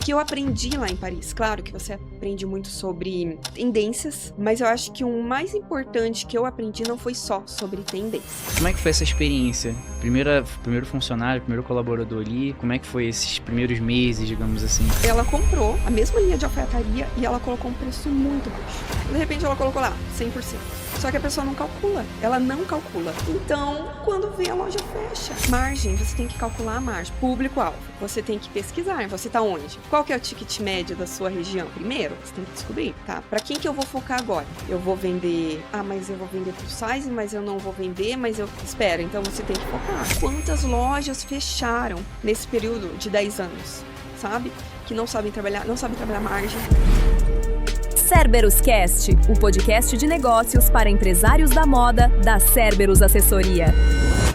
que eu aprendi lá em Paris. Claro que você aprende muito sobre tendências, mas eu acho que o mais importante que eu aprendi não foi só sobre tendências. Como é que foi essa experiência? Primeiro funcionário, primeiro colaborador ali, como é que foi esses primeiros meses, digamos assim? Ela comprou a mesma linha de alfaiataria e ela colocou um preço muito baixo. De repente ela colocou lá 100%. Só que a pessoa não calcula, ela não calcula. Então, quando vê a loja fecha, margem, você tem que calcular a margem. Público-alvo, você tem que pesquisar, você tá onde? Qual que é o ticket médio da sua região? Primeiro, você tem que descobrir, tá? Pra quem que eu vou focar agora? Eu vou vender, mas eu vou vender pro size, mas eu não vou vender, mas eu... Espera, então você tem que focar. Quantas lojas fecharam nesse período de 10 anos, sabe? Que não sabem trabalhar margem. Cerberus Cast, o podcast de negócios para empresários da moda da Cerberus Assessoria.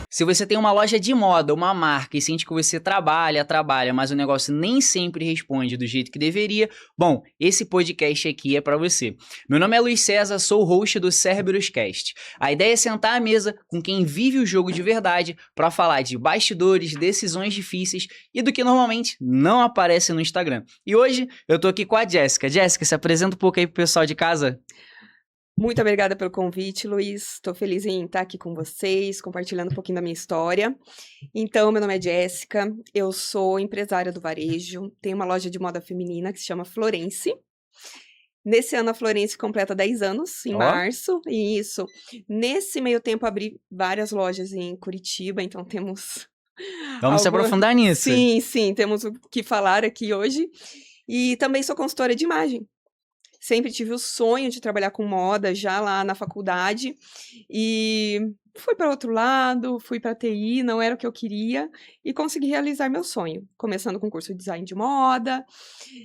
Se você tem uma loja de moda, uma marca e sente que você trabalha, mas o negócio nem sempre responde do jeito que deveria, bom, esse podcast aqui é para você. Meu nome é Luiz César, sou o host do Cerberus Cast. A ideia é sentar à mesa com quem vive o jogo de verdade para falar de bastidores, decisões difíceis e do que normalmente não aparece no Instagram. E hoje eu tô aqui com a Jéssica. Jéssica, se apresenta um pouco aí pro pessoal de casa. Muito obrigada pelo convite, Luiz. Estou feliz em estar aqui com vocês, compartilhando um pouquinho da minha história. Então, meu nome é Jéssica, eu sou empresária do varejo, tenho uma loja de moda feminina que se chama Florence. Nesse ano, a Florence completa 10 anos, em março, e isso. Nesse meio tempo, abri várias lojas em Curitiba, então temos... Vamos se aprofundar nisso. Sim, temos o que falar aqui hoje. E também sou consultora de imagem. Sempre tive o sonho de trabalhar com moda já lá na faculdade e fui para outro lado, fui para TI, não era o que eu queria e consegui realizar meu sonho, começando com curso de design de moda,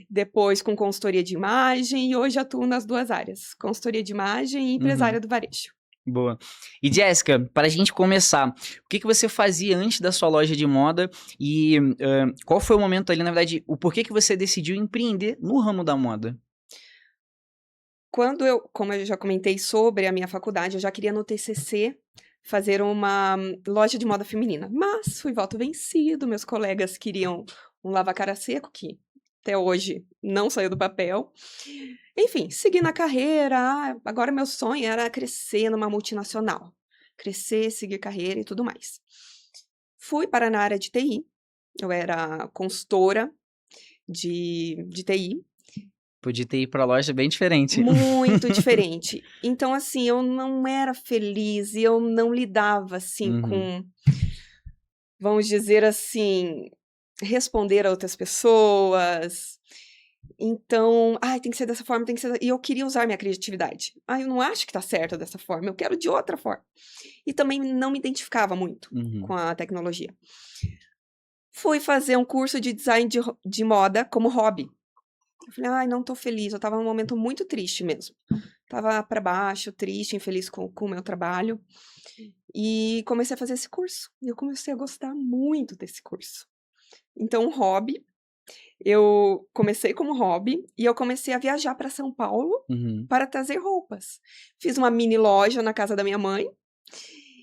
depois com consultoria de imagem e hoje atuo nas duas áreas, consultoria de imagem e empresária do varejo. Boa. E Jéssica, para a gente começar, o que você fazia antes da sua loja de moda e qual foi o momento ali, na verdade, o porquê que você decidiu empreender no ramo da moda? Como eu já comentei sobre a minha faculdade, eu já queria no TCC fazer uma loja de moda feminina, mas fui voto vencido, meus colegas queriam um lava-cara seco, que até hoje não saiu do papel. Enfim, segui na carreira, agora meu sonho era crescer numa multinacional, crescer, seguir carreira e tudo mais. Fui para na área de TI, eu era consultora de TI, Podia ter ido pra loja bem diferente. Muito diferente. Então, assim, eu não era feliz e eu não lidava, assim, com, vamos dizer assim, responder a outras pessoas. Então, tem que ser dessa forma, tem que ser... E eu queria usar minha criatividade. Eu não acho que tá certo dessa forma, eu quero de outra forma. E também não me identificava muito com a tecnologia. Fui fazer um curso de design de moda como hobby. Eu falei, não tô feliz, eu tava num momento muito triste mesmo. Tava pra baixo, triste, infeliz com o meu trabalho. E comecei a fazer esse curso. E eu comecei a gostar muito desse curso. Então, hobby, eu comecei como hobby e eu comecei a viajar para São Paulo para trazer roupas. Fiz uma mini loja na casa da minha mãe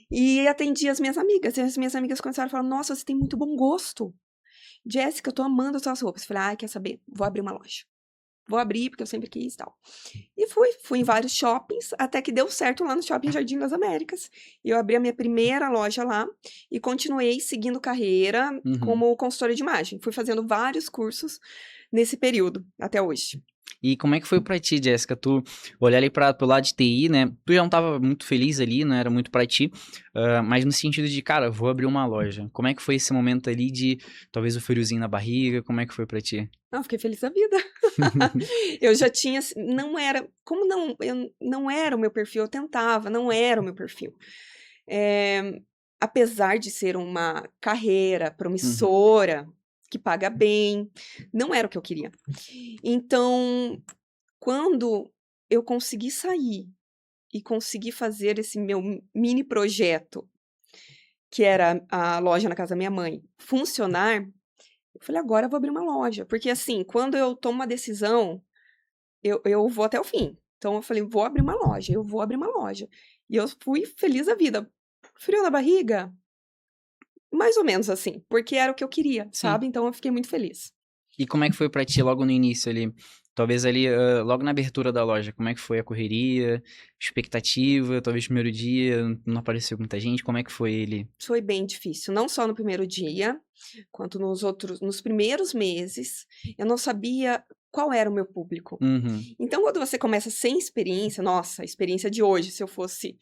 e atendi as minhas amigas. E as minhas amigas começaram a falar, nossa, você tem muito bom gosto. Jéssica, eu tô amando as suas roupas. Falei, quer saber? Vou abrir uma loja. Vou abrir, porque eu sempre quis e tal. E fui em vários shoppings, até que deu certo lá no Shopping Jardim das Américas. E eu abri a minha primeira loja lá e continuei seguindo carreira como consultora de imagem. Fui fazendo vários cursos nesse período, até hoje. E como é que foi pra ti, Jéssica? Tu olhar ali pro lado de TI, né? Tu já não tava muito feliz ali, não era muito pra ti, mas no sentido de, cara, vou abrir uma loja. Como é que foi esse momento ali de, talvez, o friozinho na barriga? Como é que foi pra ti? Não, fiquei feliz da vida. Eu já tinha, não era o meu perfil, eu tentava, não era o meu perfil. Apesar de ser uma carreira promissora, que paga bem, não era o que eu queria. Então, quando eu consegui sair e consegui fazer esse meu mini projeto, que era a loja na casa da minha mãe, funcionar, eu falei, agora eu vou abrir uma loja. Porque assim, quando eu tomo uma decisão, eu vou até o fim. Então eu falei, vou abrir uma loja, eu vou abrir uma loja. E eu fui feliz da vida. Frio na barriga? Mais ou menos assim, porque era o que eu queria, sabe? Então eu fiquei muito feliz. E como é que foi pra ti logo no início ali? Talvez ali, logo na abertura da loja, como é que foi a correria, expectativa, talvez primeiro dia, não apareceu muita gente, como é que foi ele? Foi bem difícil, não só no primeiro dia, quanto nos primeiros meses, eu não sabia qual era o meu público. Uhum, Então, quando você começa sem experiência, nossa, a experiência de hoje, se eu fosse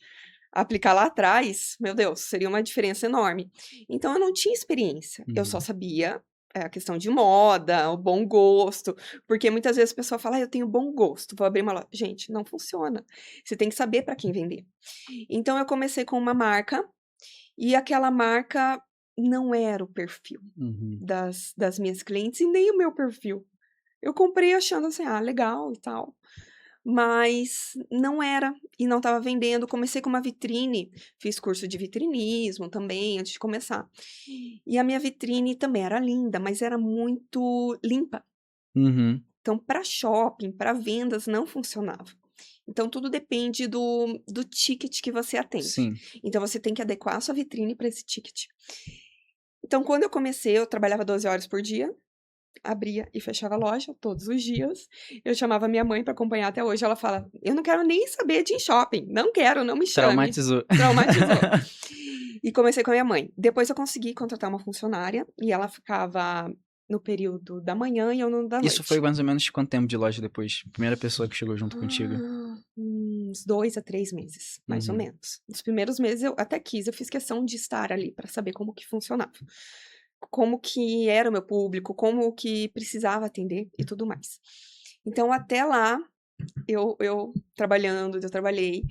aplicar lá atrás, meu Deus, seria uma diferença enorme. Então, eu não tinha experiência, eu só uhum, sabia a questão de moda, o bom gosto, porque muitas vezes a pessoa fala, eu tenho bom gosto, vou abrir uma loja. Gente, não funciona. Você tem que saber para quem vender. Então, eu comecei com uma marca, e aquela marca não era o perfil uhum. das minhas clientes e nem o meu perfil. Eu comprei achando assim, legal e tal, mas não era e não estava vendendo. Comecei com uma vitrine, fiz curso de vitrinismo também antes de começar. E a minha vitrine também era linda, mas era muito limpa. Uhum, Então, para shopping, para vendas, não funcionava. Então, tudo depende do ticket que você atende. sim. Então, você tem que adequar a sua vitrine para esse ticket. Então, quando eu comecei, eu trabalhava 12 horas por dia, abria e fechava a loja todos os dias. Eu chamava minha mãe para acompanhar até hoje. Ela fala: eu não quero nem saber de ir em shopping, não quero, não me chame. Traumatizou. Traumatizou. E comecei com a minha mãe. Depois eu consegui contratar uma funcionária e ela ficava no período da manhã e eu no da Isso foi noite. mais ou menos quanto tempo de loja depois? Primeira pessoa que chegou junto contigo. Uns 2 a 3 meses, mais ou Uhum, menos. Nos primeiros meses eu até quis, eu fiz questão de estar ali para saber como que funcionava. Como que era o meu público, como que precisava atender e tudo mais. Então até lá, eu trabalhando, eu trabalhei.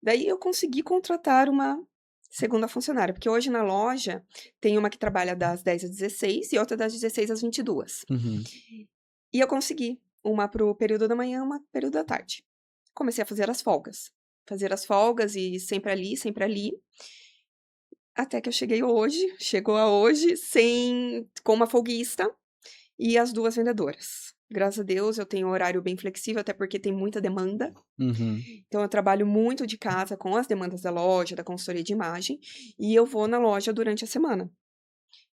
Daí eu consegui contratar uma segunda funcionária, porque hoje na loja tem uma que trabalha das 10 às 16 e outra das 16 às 22. uhum. E eu consegui uma para o período da manhã, uma para o período da tarde. Comecei a fazer as folgas. Fazer as folgas e sempre ali, sempre ali. Até que eu cheguei hoje, chegou a hoje, com uma folguista e as 2 vendedoras. Graças a Deus eu tenho um horário bem flexível, até porque tem muita demanda. Uhum. Então eu trabalho muito de casa com as demandas da loja, da consultoria de imagem, e eu vou na loja durante a semana.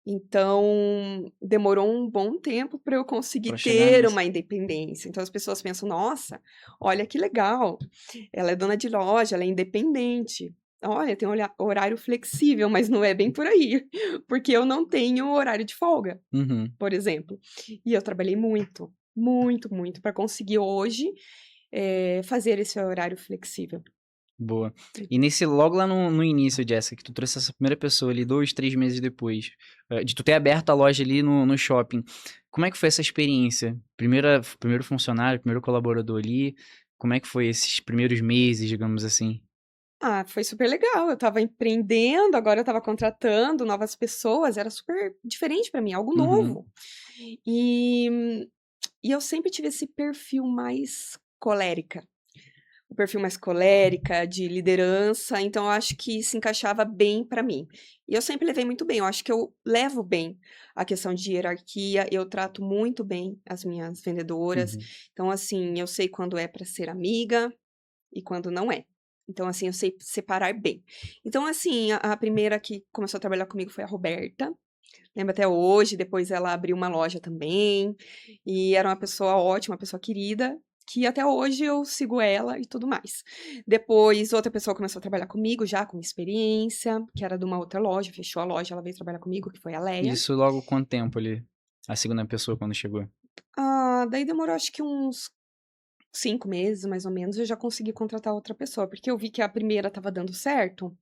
Então, demorou um bom tempo para eu conseguir Pra chegar ter nisso. uma independência. Então as pessoas pensam: "Nossa, olha que legal, ela é dona de loja, ela é independente. Olha, tem horário flexível", mas não é bem por aí, porque eu não tenho horário de folga, Uhum. por exemplo. E eu trabalhei muito, muito, muito para conseguir hoje, fazer esse horário flexível. Boa. E nesse logo lá no início, Jessica, que tu trouxe essa primeira pessoa ali 2, 3 meses depois, de tu ter aberto a loja ali no shopping, como é que foi essa experiência? Primeiro funcionário, primeiro colaborador ali, como é que foi esses primeiros meses, digamos assim? Foi super legal. Eu estava empreendendo, agora eu estava contratando novas pessoas, era super diferente para mim, algo Uhum, novo. E e eu sempre tive esse perfil mais colérica, o perfil mais colérica, de liderança, então eu acho que se encaixava bem para mim. E eu sempre levei muito bem, eu acho que eu levo bem a questão de hierarquia, eu trato muito bem as minhas vendedoras. uhum. Então, assim, eu sei quando é para ser amiga e quando não é. Então, assim, eu sei separar bem. Então, assim, a primeira que começou a trabalhar comigo foi a Roberta. Lembro até hoje, depois ela abriu uma loja também, e era uma pessoa ótima, uma pessoa querida, que até hoje eu sigo ela e tudo mais. Depois, outra pessoa começou a trabalhar comigo, já com experiência, que era de uma outra loja, fechou a loja, ela veio trabalhar comigo, que foi a Leia. Isso logo quanto tempo ali? A segunda pessoa quando chegou? Daí demorou acho que uns 5 meses, mais ou menos, eu já consegui contratar outra pessoa, porque eu vi que a primeira estava dando certo,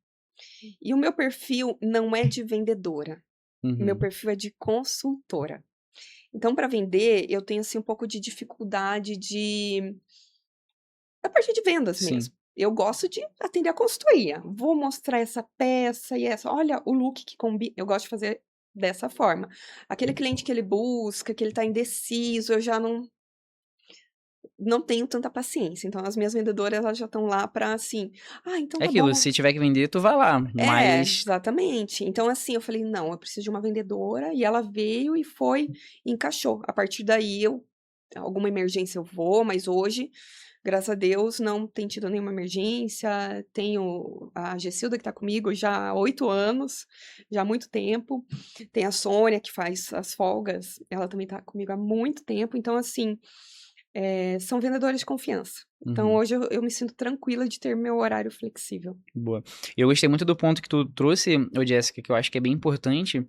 e o meu perfil não é de vendedora, o meu Uhum, perfil é de consultora. Então, para vender, eu tenho, assim, um pouco de dificuldade da parte de vendas sim. mesmo. Eu gosto de atender a consultoria. Vou mostrar essa peça e essa. Olha o look que combina. Eu gosto de fazer dessa forma. Aquele cliente que ele busca, que ele tá indeciso, eu já não tenho tanta paciência. Então, as minhas vendedoras, elas já estão lá para assim: então É tá aquilo, bom. se tiver que vender, tu vai lá, É, mas exatamente. Então, assim, eu falei: "Não, eu preciso de uma vendedora", e ela veio e foi, encaixou. A partir daí eu alguma emergência eu vou, mas hoje, graças a Deus, não tem tido nenhuma emergência. Tenho a Gessilda que tá comigo já há 8 anos, já há muito tempo. Tem a Sônia que faz as folgas, ela também tá comigo há muito tempo. Então, assim, são vendedores de confiança. Então, Uhum. hoje eu me sinto tranquila de ter meu horário flexível. Boa. Eu gostei muito do ponto que tu trouxe, ô Jéssica, que eu acho que é bem importante,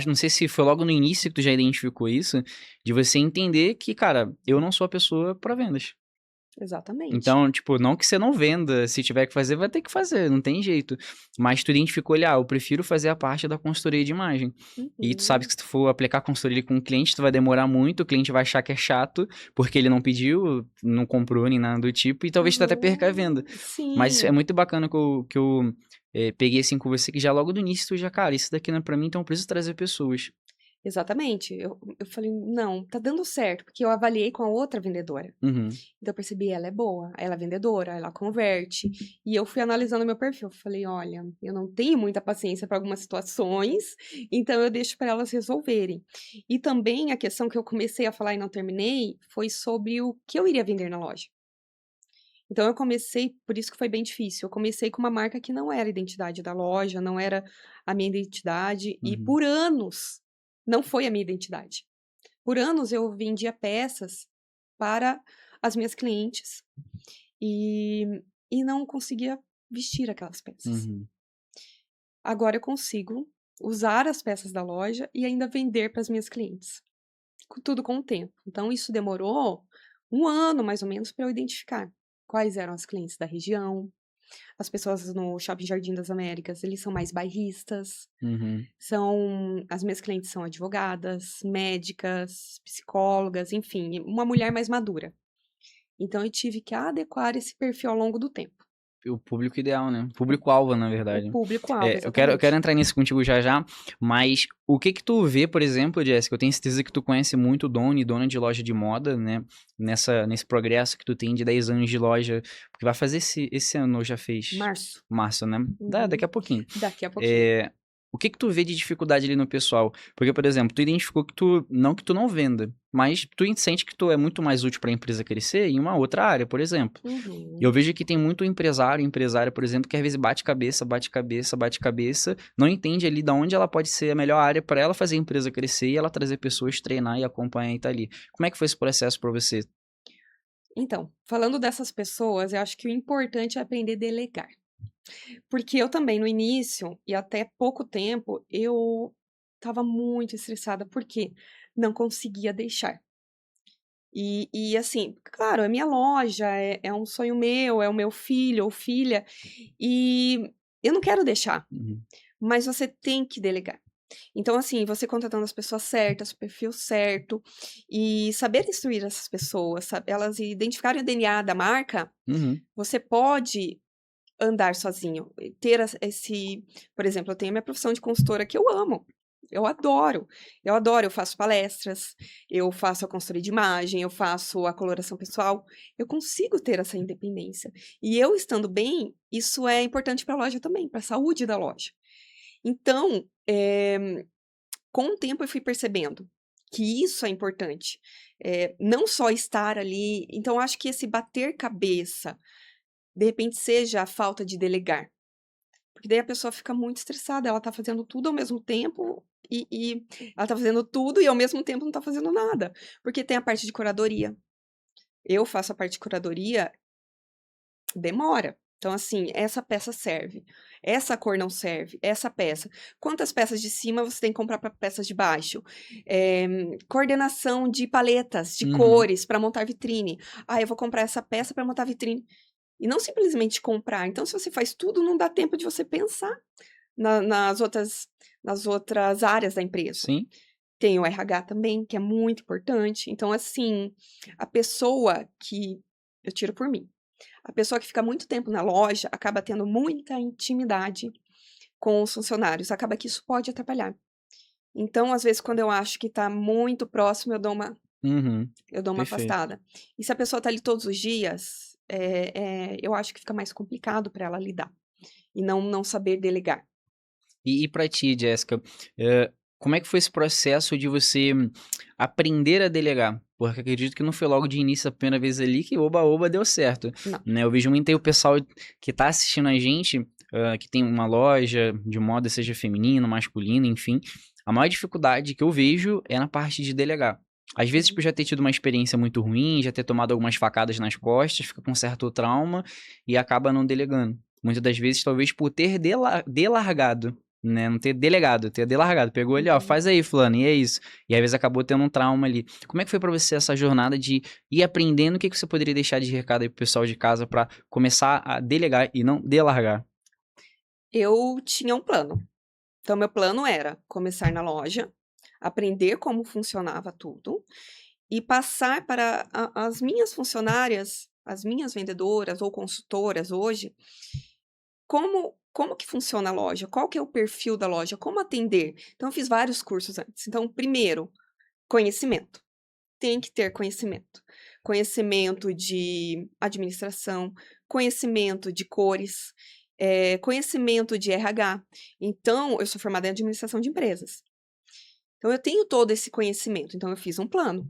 não sei se foi logo no início que tu já identificou isso, de você entender que, cara, eu não sou a pessoa para vendas. Exatamente. Então, tipo, não que você não venda, se tiver que fazer, vai ter que fazer, não tem jeito. Mas tu identificou ali, eu prefiro fazer a parte da consultoria de imagem. E tu sabe Uhum. que se tu for aplicar consultoria ali com o cliente, tu vai demorar muito, o cliente vai achar que é chato, porque ele não pediu, não comprou, nem nada do tipo, e talvez tu até perca a venda. Mas é Sim. muito bacana que eu peguei assim com você, que já logo do início tu já, cara, isso daqui não é pra mim, então eu preciso trazer pessoas. Exatamente. Eu falei: "Não, tá dando certo", porque eu avaliei com a outra vendedora. Uhum, Então eu percebi, ela é boa, ela é vendedora, ela converte. E eu fui analisando meu perfil, falei: "Olha, eu não tenho muita paciência para algumas situações, então eu deixo para elas resolverem". E também a questão que eu comecei a falar e não terminei, foi sobre o que eu iria vender na loja. Então eu comecei, por isso que foi bem difícil, eu comecei com uma marca que não era a identidade da loja, não era a minha identidade, e uhum, por anos não foi a minha identidade. Por anos eu vendia peças para as minhas clientes e não conseguia vestir aquelas peças. uhum. Agora eu consigo usar as peças da loja e ainda vender para as minhas clientes, tudo com o tempo. Então isso demorou 1 ano mais ou menos para eu identificar quais eram as clientes da região. As pessoas no Shopping Jardim das Américas, eles são mais bairristas, Uhum. as minhas clientes são advogadas, médicas, psicólogas, enfim, uma mulher mais madura. Então eu tive que adequar esse perfil ao longo do tempo. O público ideal, né? Público-alvo, na O verdade. público-alvo, Eu quero exatamente. entrar nisso contigo já já, mas o que que tu vê, por exemplo, Jéssica, eu tenho certeza que tu conhece muito dono e dona de loja de moda, né? Nesse progresso que tu tem de 10 anos de loja, porque vai fazer esse ano, ou já fez? Março. Março, né? Daqui Uhum. a pouquinho. Daqui a pouquinho. É, o que que tu vê de dificuldade ali no pessoal? Porque, por exemplo, tu identificou que tu não venda, mas tu sente que tu é muito mais útil para a empresa crescer em uma outra área, por exemplo. E eu Uhum. vejo que tem muito empresária, por exemplo, que às vezes bate cabeça, bate cabeça, bate cabeça, não entende ali da onde ela pode ser a melhor área para ela fazer a empresa crescer e ela trazer pessoas, treinar e acompanhar e tá ali. Como é que foi esse processo para você? Então, falando dessas pessoas, eu acho que o importante é aprender a delegar. Porque eu também, no início, e até pouco tempo, eu estava muito estressada, porque não conseguia deixar. E assim, claro, é minha loja, é um sonho meu, é o meu filho ou filha, e eu não quero deixar, Uhum. mas você tem que delegar. Então, assim, você contratando as pessoas certas, o perfil certo, e saber instruir essas pessoas, elas identificarem o DNA da marca, Uhum. você pode andar sozinho, ter por exemplo, eu tenho a minha profissão de consultora que eu amo, eu adoro, eu faço palestras, eu faço a consultoria de imagem, eu faço a coloração pessoal, eu consigo ter essa independência. E eu estando bem, isso é importante para a loja também, para a saúde da loja. Então, com o tempo eu fui percebendo que isso é importante, não só estar ali. Então, eu acho que esse bater cabeça, de repente, seja a falta de delegar. Porque daí a pessoa fica muito estressada, ela tá fazendo tudo ao mesmo tempo e ela tá fazendo tudo e ao mesmo tempo não tá fazendo nada. Porque tem a parte de curadoria. Eu faço a parte de curadoria, demora. Então, assim, essa peça serve, essa cor não serve, essa peça. Quantas peças de cima você tem que comprar para peças de baixo? Coordenação de paletas, de Uhum. cores para montar vitrine. Ah, eu vou comprar essa peça para montar vitrine. E não simplesmente comprar. Então, se você faz tudo, não dá tempo de você pensar nas outras áreas da empresa. Sim. Tem o RH também, que é muito importante. Então, assim, a pessoa que eu tiro por mim, a pessoa que fica muito tempo na loja acaba tendo muita intimidade com os funcionários, acaba que isso pode atrapalhar. Então, às vezes, quando eu acho que está muito próximo, Uhum. eu dou uma Perfeito. afastada. E se a pessoa está ali todos os dias, eu acho que fica mais complicado para ela lidar e não saber delegar. E pra ti, Jéssica, como é que foi esse processo de você aprender a delegar? Porque acredito que não foi logo de início a primeira vez ali que oba-oba deu certo, Não. né? Eu vejo muito aí o pessoal que tá assistindo a gente, que tem uma loja de moda, seja feminino, masculino, enfim. A maior dificuldade que eu vejo é na parte de delegar. Às vezes, por já ter tido uma experiência muito ruim, já ter tomado algumas facadas nas costas, fica com certo trauma e acaba não delegando. Muitas das vezes, talvez por ter delargado, né? Não ter delegado, ter delargado. Pegou ali, ó, faz aí, fulano, e é isso. E às vezes acabou tendo um trauma ali. Como é que foi pra você essa jornada de ir aprendendo? O que você poderia deixar de recado aí pro pessoal de casa pra começar a delegar e não delargar? Eu tinha um plano. Então, meu plano era começar na loja, aprender como funcionava tudo e passar para as minhas funcionárias, as minhas vendedoras ou consultoras hoje, como que funciona a loja, qual que é o perfil da loja, como atender. Então, eu fiz vários cursos antes. Então, primeiro, conhecimento. Tem que ter conhecimento. Conhecimento de administração, conhecimento de cores, conhecimento de RH. Então, eu sou formada em administração de empresas. Então, eu tenho todo esse conhecimento. Então, eu fiz um plano.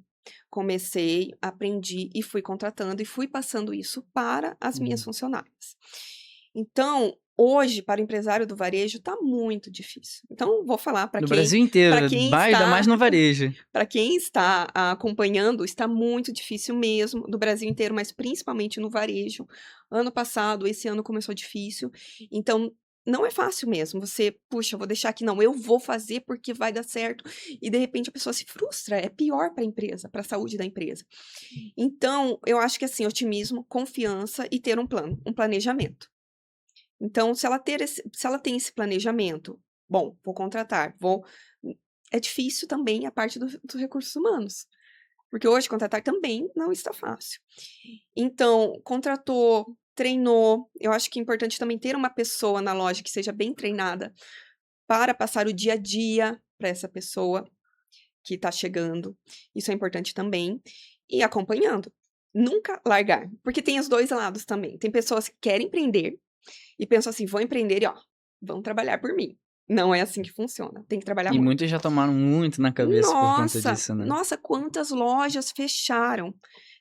Comecei, aprendi e fui contratando e fui passando isso para as minhas funcionárias. Então, hoje, para o empresário do varejo, está muito difícil. Então, vou falar para No quem, Brasil inteiro, ainda mais no varejo. para quem está acompanhando, está muito difícil mesmo, do Brasil inteiro, mas principalmente no varejo. Ano passado, esse ano começou difícil. Então, não é fácil mesmo. Você, puxa, vou deixar aqui, não, eu vou fazer porque vai dar certo. E de repente a pessoa se frustra. É pior para a empresa, para a saúde da empresa. Então, eu acho que assim, otimismo, confiança e ter um plano, um planejamento. Então, se ela tem esse planejamento, bom, vou contratar, é difícil também a parte dos recursos humanos, porque hoje contratar também não está fácil. Então, contratou, treinou, eu acho que é importante também ter uma pessoa na loja que seja bem treinada para passar o dia a dia para essa pessoa que está chegando, isso é importante também, e acompanhando, nunca largar, porque tem os dois lados também, tem pessoas que querem empreender, e pensam assim, vou empreender e ó, vão trabalhar por mim. Não é assim que funciona, tem que trabalhar E muito. muitos já tomaram muito na cabeça por conta disso, né? Nossa, quantas lojas fecharam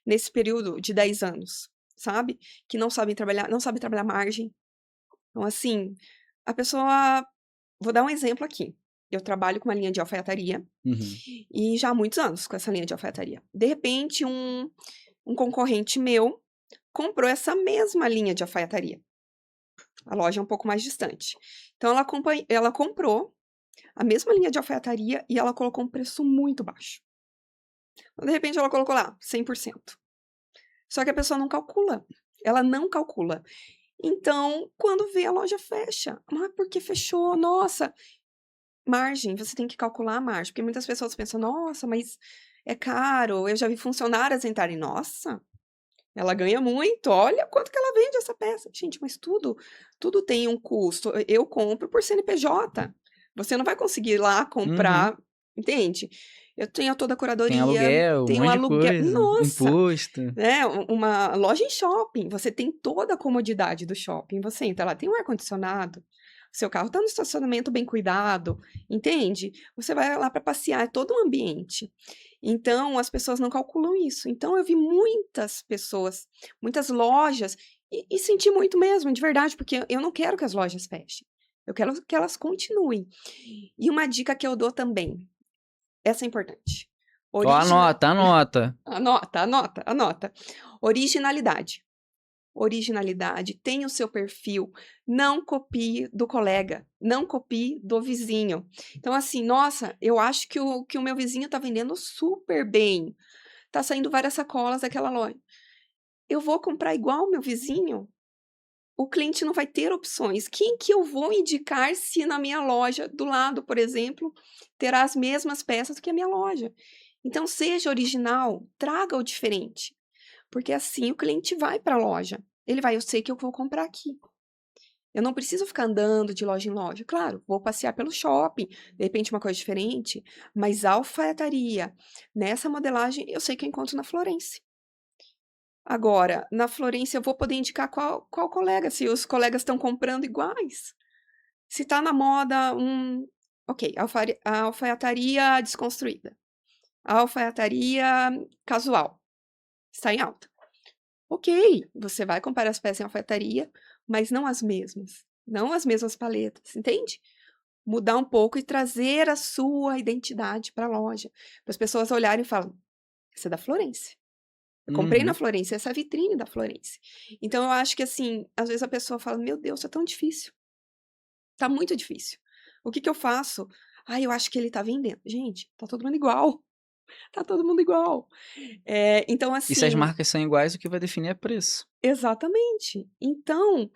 nesse período de 10 anos, sabe? Que não sabem trabalhar margem. Então, assim, a pessoa... Vou dar um exemplo aqui. Eu trabalho com uma linha de alfaiataria e já há muitos anos com essa linha de alfaiataria. De repente, um concorrente meu comprou essa mesma linha de alfaiataria. A loja é um pouco mais distante. Então, ela comprou a mesma linha de alfaiataria e ela colocou um preço muito baixo. Então, de repente, ela colocou lá 100%. Só que a pessoa não calcula. Ela não calcula. Então, quando vê, a loja fecha. Ah, por que fechou? Nossa! Margem, você tem que calcular a margem. Porque muitas pessoas pensam, nossa, mas é caro. Eu já vi funcionárias entrarem, nossa... Ela ganha muito, olha quanto que ela vende essa peça. Gente, mas tudo tem um custo. Eu compro por CNPJ. Você não vai conseguir ir lá comprar, entende? Eu tenho toda a curadoria, tem aluguel, tem um monte de coisa, nossa, imposto. né? Uma loja em shopping, você tem toda a comodidade do shopping. Você entra lá, tem um ar-condicionado, seu carro está no estacionamento bem cuidado, entende? Você vai lá para passear, é todo um ambiente. Então, as pessoas não calculam isso. Então, eu vi muitas pessoas, muitas lojas, e senti muito mesmo, de verdade, porque eu não quero que as lojas fechem. Eu quero que elas continuem. E uma dica que eu dou também, essa é importante. Anota. Anota. Originalidade, tenha o seu perfil, não copie do colega, não copie do vizinho. Então, assim, nossa, eu acho que o meu vizinho tá vendendo super bem, tá saindo várias sacolas daquela loja. Eu vou comprar igual o meu vizinho? O cliente não vai ter opções. Quem que eu vou indicar se na minha loja do lado, por exemplo, terá as mesmas peças que a minha loja? Então, seja original, traga o diferente. Porque assim o cliente vai para a loja. Ele vai, eu sei que eu vou comprar aqui. Eu não preciso ficar andando de loja em loja. Claro, vou passear pelo shopping, de repente uma coisa diferente, mas a alfaiataria, nessa modelagem, eu sei que eu encontro na Florence. Agora, na Florence eu vou poder indicar qual colega, se os colegas estão comprando iguais. Se está na moda Ok, a alfaiataria desconstruída. A alfaiataria casual. Está em alta. Ok, você vai comprar as peças em alfaiataria, mas não as mesmas. Não as mesmas paletas, entende? Mudar um pouco e trazer a sua identidade para a loja. Para as pessoas olharem e falarem, essa é da Florence. Eu comprei na Uhum. Florence, essa é a vitrine da Florence. Então, eu acho que, assim, às vezes a pessoa fala, meu Deus, é tão difícil. Tá muito difícil. O que que eu faço? Ah, eu acho que ele tá vendendo. Gente, tá todo mundo igual. Tá todo mundo igual. Então, E se as assim, marcas são iguais, o que vai definir é preço. exatamente. Então,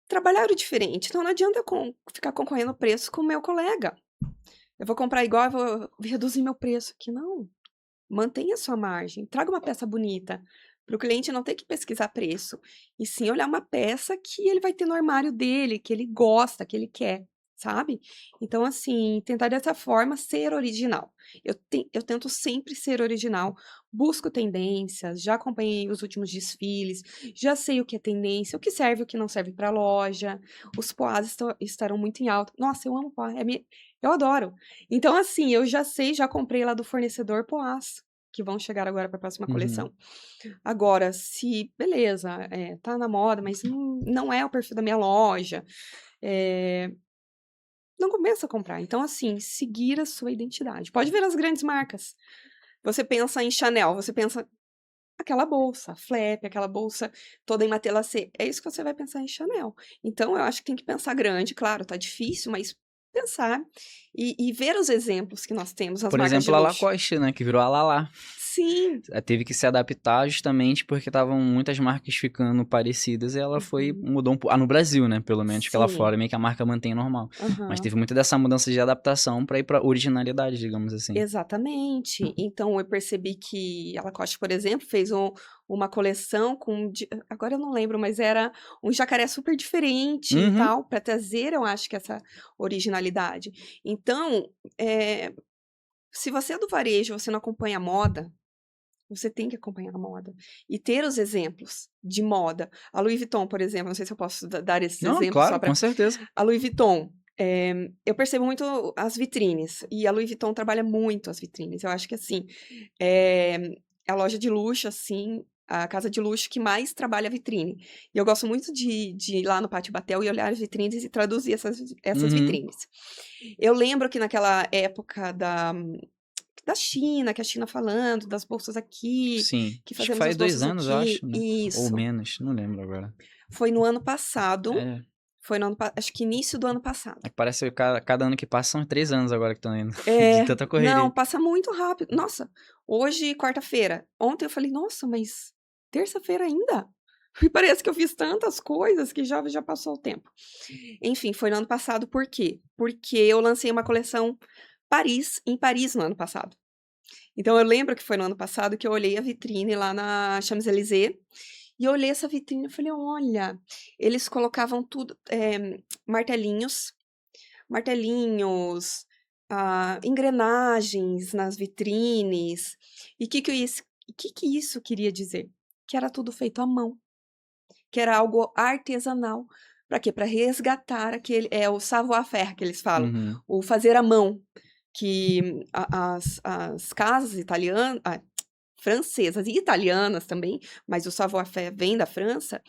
trabalhar o diferente. Então, não adianta eu ficar concorrendo preço com o meu colega. Eu vou comprar igual, eu vou reduzir meu preço aqui. Não. Mantenha a sua margem. Traga uma peça bonita. Para o cliente não ter que pesquisar preço. E sim olhar uma peça que ele vai ter no armário dele, que ele gosta, que ele quer, sabe? Então, assim, tentar dessa forma ser original. Eu tento sempre ser original. Busco tendências, já acompanhei os últimos desfiles, já sei o que é tendência, o que serve e o que não serve para a loja. Os poás estarão muito em alta. Nossa, eu amo poá. Eu adoro. Então, assim, eu já sei, já comprei lá do fornecedor poás, que vão chegar agora para a próxima Uhum. coleção. Agora, se, beleza, tá na moda, mas não é o perfil da minha loja, não começa a comprar. Então, assim, seguir a sua identidade. Pode ver as grandes marcas. Você pensa em Chanel, você pensa aquela bolsa, flap, aquela bolsa toda em matelassé. É isso que você vai pensar em Chanel. Então, eu acho que tem que pensar grande, claro, tá difícil, mas pensar e ver os exemplos que nós temos nas Por marcas de exemplo, a luxo. Lacoste, né, que virou a Lala. Sim. Teve que se adaptar justamente porque estavam muitas marcas ficando parecidas e ela Uhum. mudou um pouco. Ah, no Brasil, né? Pelo menos, porque lá Sim. fora meio que a marca mantém normal. Mas Aham. teve muito dessa mudança de adaptação pra ir pra originalidade, digamos assim. Exatamente. Então eu percebi que a Lacoste, por exemplo, fez uma coleção agora eu não lembro, mas era um jacaré super diferente e Uhum. tal, para trazer, eu acho que essa originalidade. Então, se você é do varejo, você não acompanha a moda, você tem que acompanhar a moda e ter os exemplos de moda. A Louis Vuitton, por exemplo, não sei se eu posso dar esses Não, exemplos só claro, com para certeza. a Louis Vuitton, eu percebo muito as vitrines, e a Louis Vuitton trabalha muito as vitrines. Eu acho que, assim, é a loja de luxo, assim, a casa de luxo que mais trabalha a vitrine. E eu gosto muito de ir lá no Pátio Batel e olhar as vitrines e traduzir essas Uhum. vitrines. Eu lembro que naquela época da China, que a China falando das bolsas aqui, Sim. que Acho que fazemos faz as 2 bolsas anos, eu aqui. acho, né? Ou Isso. menos, não lembro agora. Foi no ano passado. É, Foi no ano, acho que início do ano passado. é que parece que cada ano que passa são 3 anos agora que estão indo. De É, tanta não, correria. passa muito rápido. Nossa, hoje, quarta-feira. Ontem eu falei, nossa, mas terça-feira ainda? E parece que eu fiz tantas coisas que já passou o tempo. Enfim, foi no ano passado, por quê? Porque eu lancei uma coleção em Paris no ano passado. Então eu lembro que foi no ano passado que eu olhei a vitrine lá na Champs-Élysées e eu olhei essa vitrine e falei, olha, eles colocavam tudo, martelinhos, engrenagens nas vitrines. E que isso queria dizer? Que era tudo feito à mão, que era algo artesanal. Para quê? Para resgatar o savoir-faire que eles falam, Uhum. o fazer à mão, que as casas francesas e italianas também, mas o savoir-faire vem da França,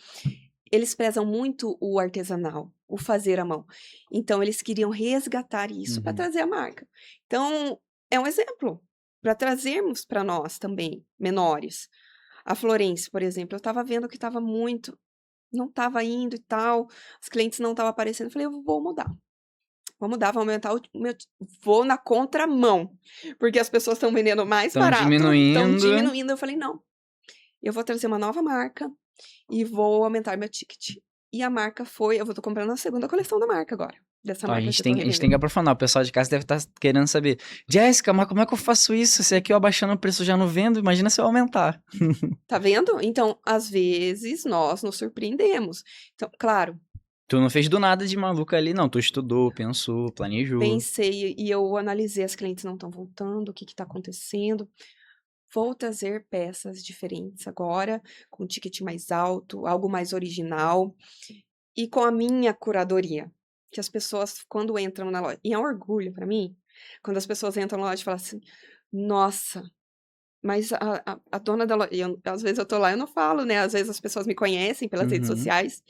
eles prezam muito o artesanal, o fazer à mão. Então eles queriam resgatar isso para Uhum. trazer a marca. Então, é um exemplo para trazermos para nós também, menores. A Florence, por exemplo, eu estava vendo que estava muito, não estava indo e tal, os clientes não estavam aparecendo. Eu falei, eu vou mudar. Vou mudar, vou aumentar vou na contramão, porque as pessoas estão vendendo mais Estão barato, estão diminuindo. diminuindo. Eu falei, não, eu vou trazer uma nova marca e vou aumentar meu ticket. E a marca eu tô comprando a segunda coleção da marca agora, dessa Então, marca que eu tô a gente tem que revendendo. aprofundar. O pessoal de casa deve estar querendo saber. Jéssica, mas como é que eu faço isso? Se aqui eu abaixando o preço já não vendo, imagina se eu aumentar. Tá vendo? Então, às vezes, nós nos surpreendemos. Então, claro, Tu não fez do nada de maluca ali, não. Tu estudou, pensou, planejou. pensei e eu analisei, as clientes não estão voltando, o que está acontecendo. Vou trazer peças diferentes agora, com ticket mais alto, algo mais original e com a minha curadoria. que as pessoas, quando entram na loja, e é um orgulho pra mim, quando as pessoas entram na loja e falam assim, nossa, mas a dona da loja, às vezes eu tô lá, eu não falo, né? Às vezes as pessoas me conhecem pelas redes Uhum. sociais.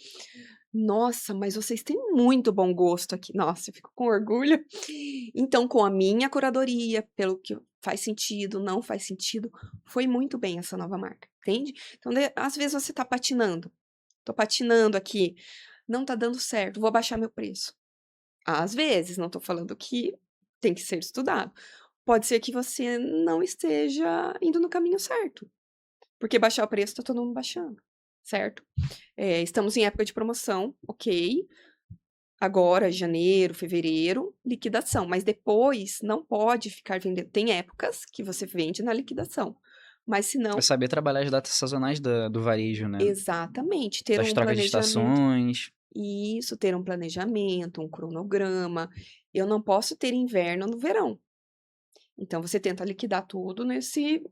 Nossa, mas vocês têm muito bom gosto aqui. Nossa, eu fico com orgulho. Então, com a minha curadoria, pelo que faz sentido, não faz sentido, foi muito bem essa nova marca, entende? Então, às vezes você tá patinando. Tô patinando aqui, não tá dando certo, vou baixar meu preço. Às vezes, não tô falando que tem que ser estudado. Pode ser que você não esteja indo no caminho certo, porque baixar o preço tá todo mundo baixando, certo? Estamos em época de promoção, ok. Agora, janeiro, fevereiro, liquidação, mas depois não pode ficar vendendo. Tem épocas que você vende na liquidação, mas se É não, saber trabalhar as datas sazonais do varejo, né? exatamente, ter Das um trocas de planejamento. estações. Isso, ter um planejamento, um cronograma. Eu não posso ter inverno no verão. Então você tenta liquidar tudo nesse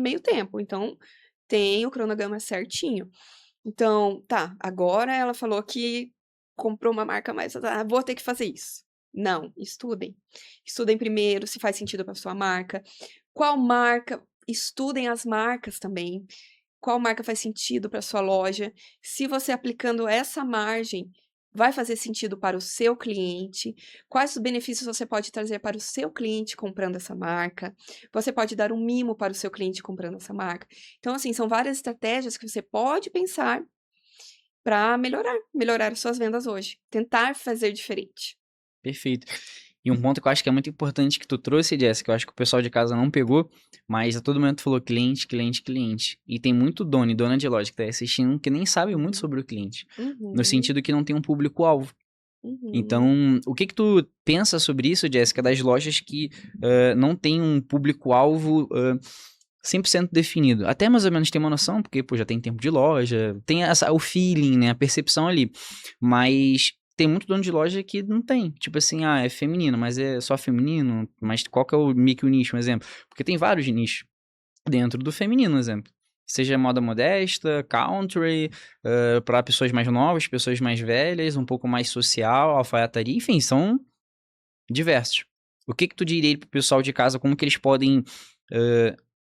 meio tempo. Então tem o cronograma certinho. Então, tá, agora ela falou que comprou uma marca mais, vou ter que fazer isso. Não, estudem. Estudem primeiro se faz sentido para sua marca. Qual marca? Estudem as marcas também. Qual marca faz sentido para sua loja? Se você aplicando essa margem vai fazer sentido para o seu cliente? Quais os benefícios você pode trazer para o seu cliente comprando essa marca? Você pode dar um mimo para o seu cliente comprando essa marca. Então, assim, são várias estratégias que você pode pensar para melhorar as suas vendas hoje. Tentar fazer diferente. Perfeito. E um ponto que eu acho que é muito importante que tu trouxe, Jess, que eu acho que o pessoal de casa não pegou, mas a todo momento tu falou cliente, cliente, cliente. E tem muito dono e dona de loja que tá aí assistindo que nem sabe muito sobre o cliente. No Uhum, sentido que não tem um público-alvo. uhum. Então, o que que tu pensa sobre isso, Jéssica, das lojas que não tem um público-alvo 100% definido? Até mais ou menos tem uma noção, porque pô, já tem tempo de loja, tem o feeling, né, a percepção ali. Mas tem muito dono de loja que não tem. Tipo assim, é feminino, mas é só feminino. Mas qual que é o meio que o nicho, um exemplo? Porque tem vários nichos dentro do feminino, exemplo. Seja moda modesta, country, para pessoas mais novas, pessoas mais velhas, um pouco mais social, alfaiataria, enfim, são diversos. O que que tu diria pro pessoal de casa, como que eles podem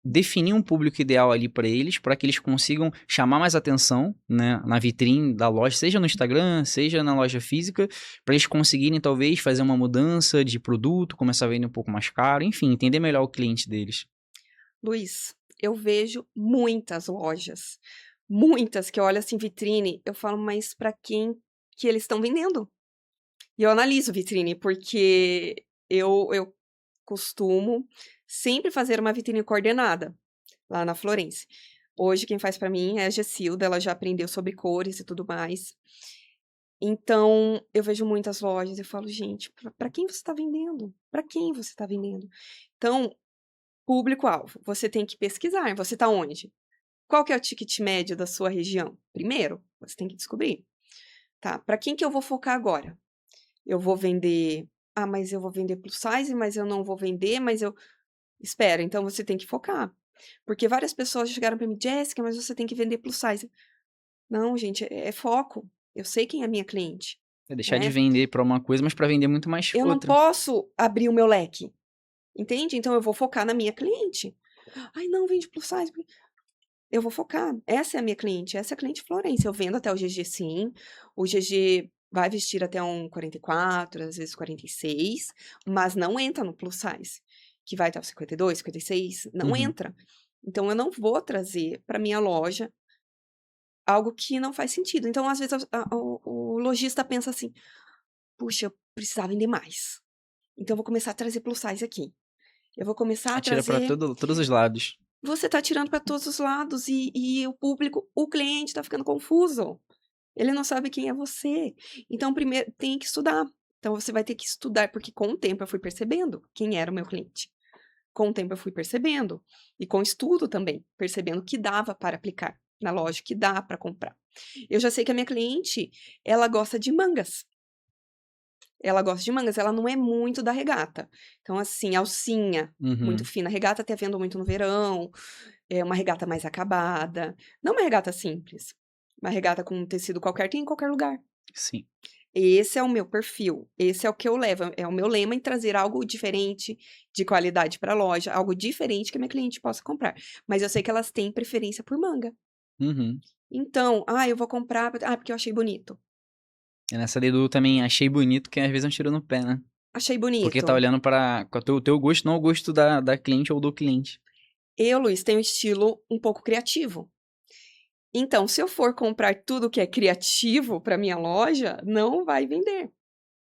definir um público ideal ali para eles, para que eles consigam chamar mais atenção, né, na vitrine da loja, seja no Instagram, seja na loja física, para eles conseguirem talvez fazer uma mudança de produto, começar a vender um pouco mais caro, enfim, entender melhor o cliente deles. Luiz, eu vejo muitas lojas, muitas que eu olho assim vitrine, eu falo, mas para quem que eles estão vendendo? E eu analiso vitrine, porque eu costumo sempre fazer uma vitrine coordenada lá na Florence. Hoje quem faz para mim é a Gessilda, ela já aprendeu sobre cores e tudo mais. Então, eu vejo muitas lojas e falo, gente, para quem você está vendendo? Para quem você está vendendo? Então, público-alvo, você tem que pesquisar. Você está onde? Qual que é o ticket médio da sua região? Primeiro, você tem que descobrir. Tá, para quem que eu vou focar agora? Eu vou vender. Ah, mas eu vou vender plus size, mas eu não vou vender, mas eu. Espera, então você tem que focar. Porque várias pessoas chegaram para mim, Jéssica, mas você tem que vender plus size. Não, gente, é foco. Eu sei quem é a minha cliente, É deixar de né? vender para uma coisa, mas para vender muito mais Eu não outra. posso abrir o meu leque, entende? Então eu vou focar na minha cliente. Ai, não, vende plus size. Eu vou focar. Essa é a minha cliente, essa é a cliente Florence. Eu vendo até o GG, sim. O GG vai vestir até um 44, às vezes 46, mas não entra no plus size, que vai até o 52, 56, não Uhum. entra. Então eu não vou trazer para minha loja algo que não faz sentido. Então, às vezes, o lojista pensa assim: puxa, eu precisava vender mais. Então, eu vou começar a trazer plus size aqui. Eu vou começar a Atira para trazer. todos os lados. Você está tirando para todos os lados e o público, o cliente está ficando confuso. Ele não sabe quem é você. Então, primeiro, tem que estudar. Então, você vai ter que estudar, porque com o tempo eu fui percebendo quem era o meu cliente. Com o tempo eu fui percebendo. E com estudo também, percebendo que dava para aplicar na loja, que dá para comprar. Eu já sei que a minha cliente, ela gosta de mangas. Ela gosta de mangas, ela não é muito da regata. Então, assim, alcinha, muito Uhum. fina. Regata até vendo muito no verão, é uma regata mais acabada. Não uma regata simples. Uma regata com um tecido qualquer, tem em qualquer lugar. Sim. Esse é o meu perfil, esse é o que eu levo, é o meu lema em trazer algo diferente, de qualidade para a loja, algo diferente que a minha cliente possa comprar. Mas eu sei que elas têm preferência por manga. Uhum. Então, eu vou comprar, porque eu achei bonito. E nessa daí do também achei bonito, que às vezes é um tiro no pé, né? Achei Porque tá bonito. olhando para o teu gosto, não o gosto da cliente ou do cliente. Eu, Luiz, tenho um estilo um pouco criativo. Então, se eu for comprar tudo que é criativo para minha loja, não vai vender.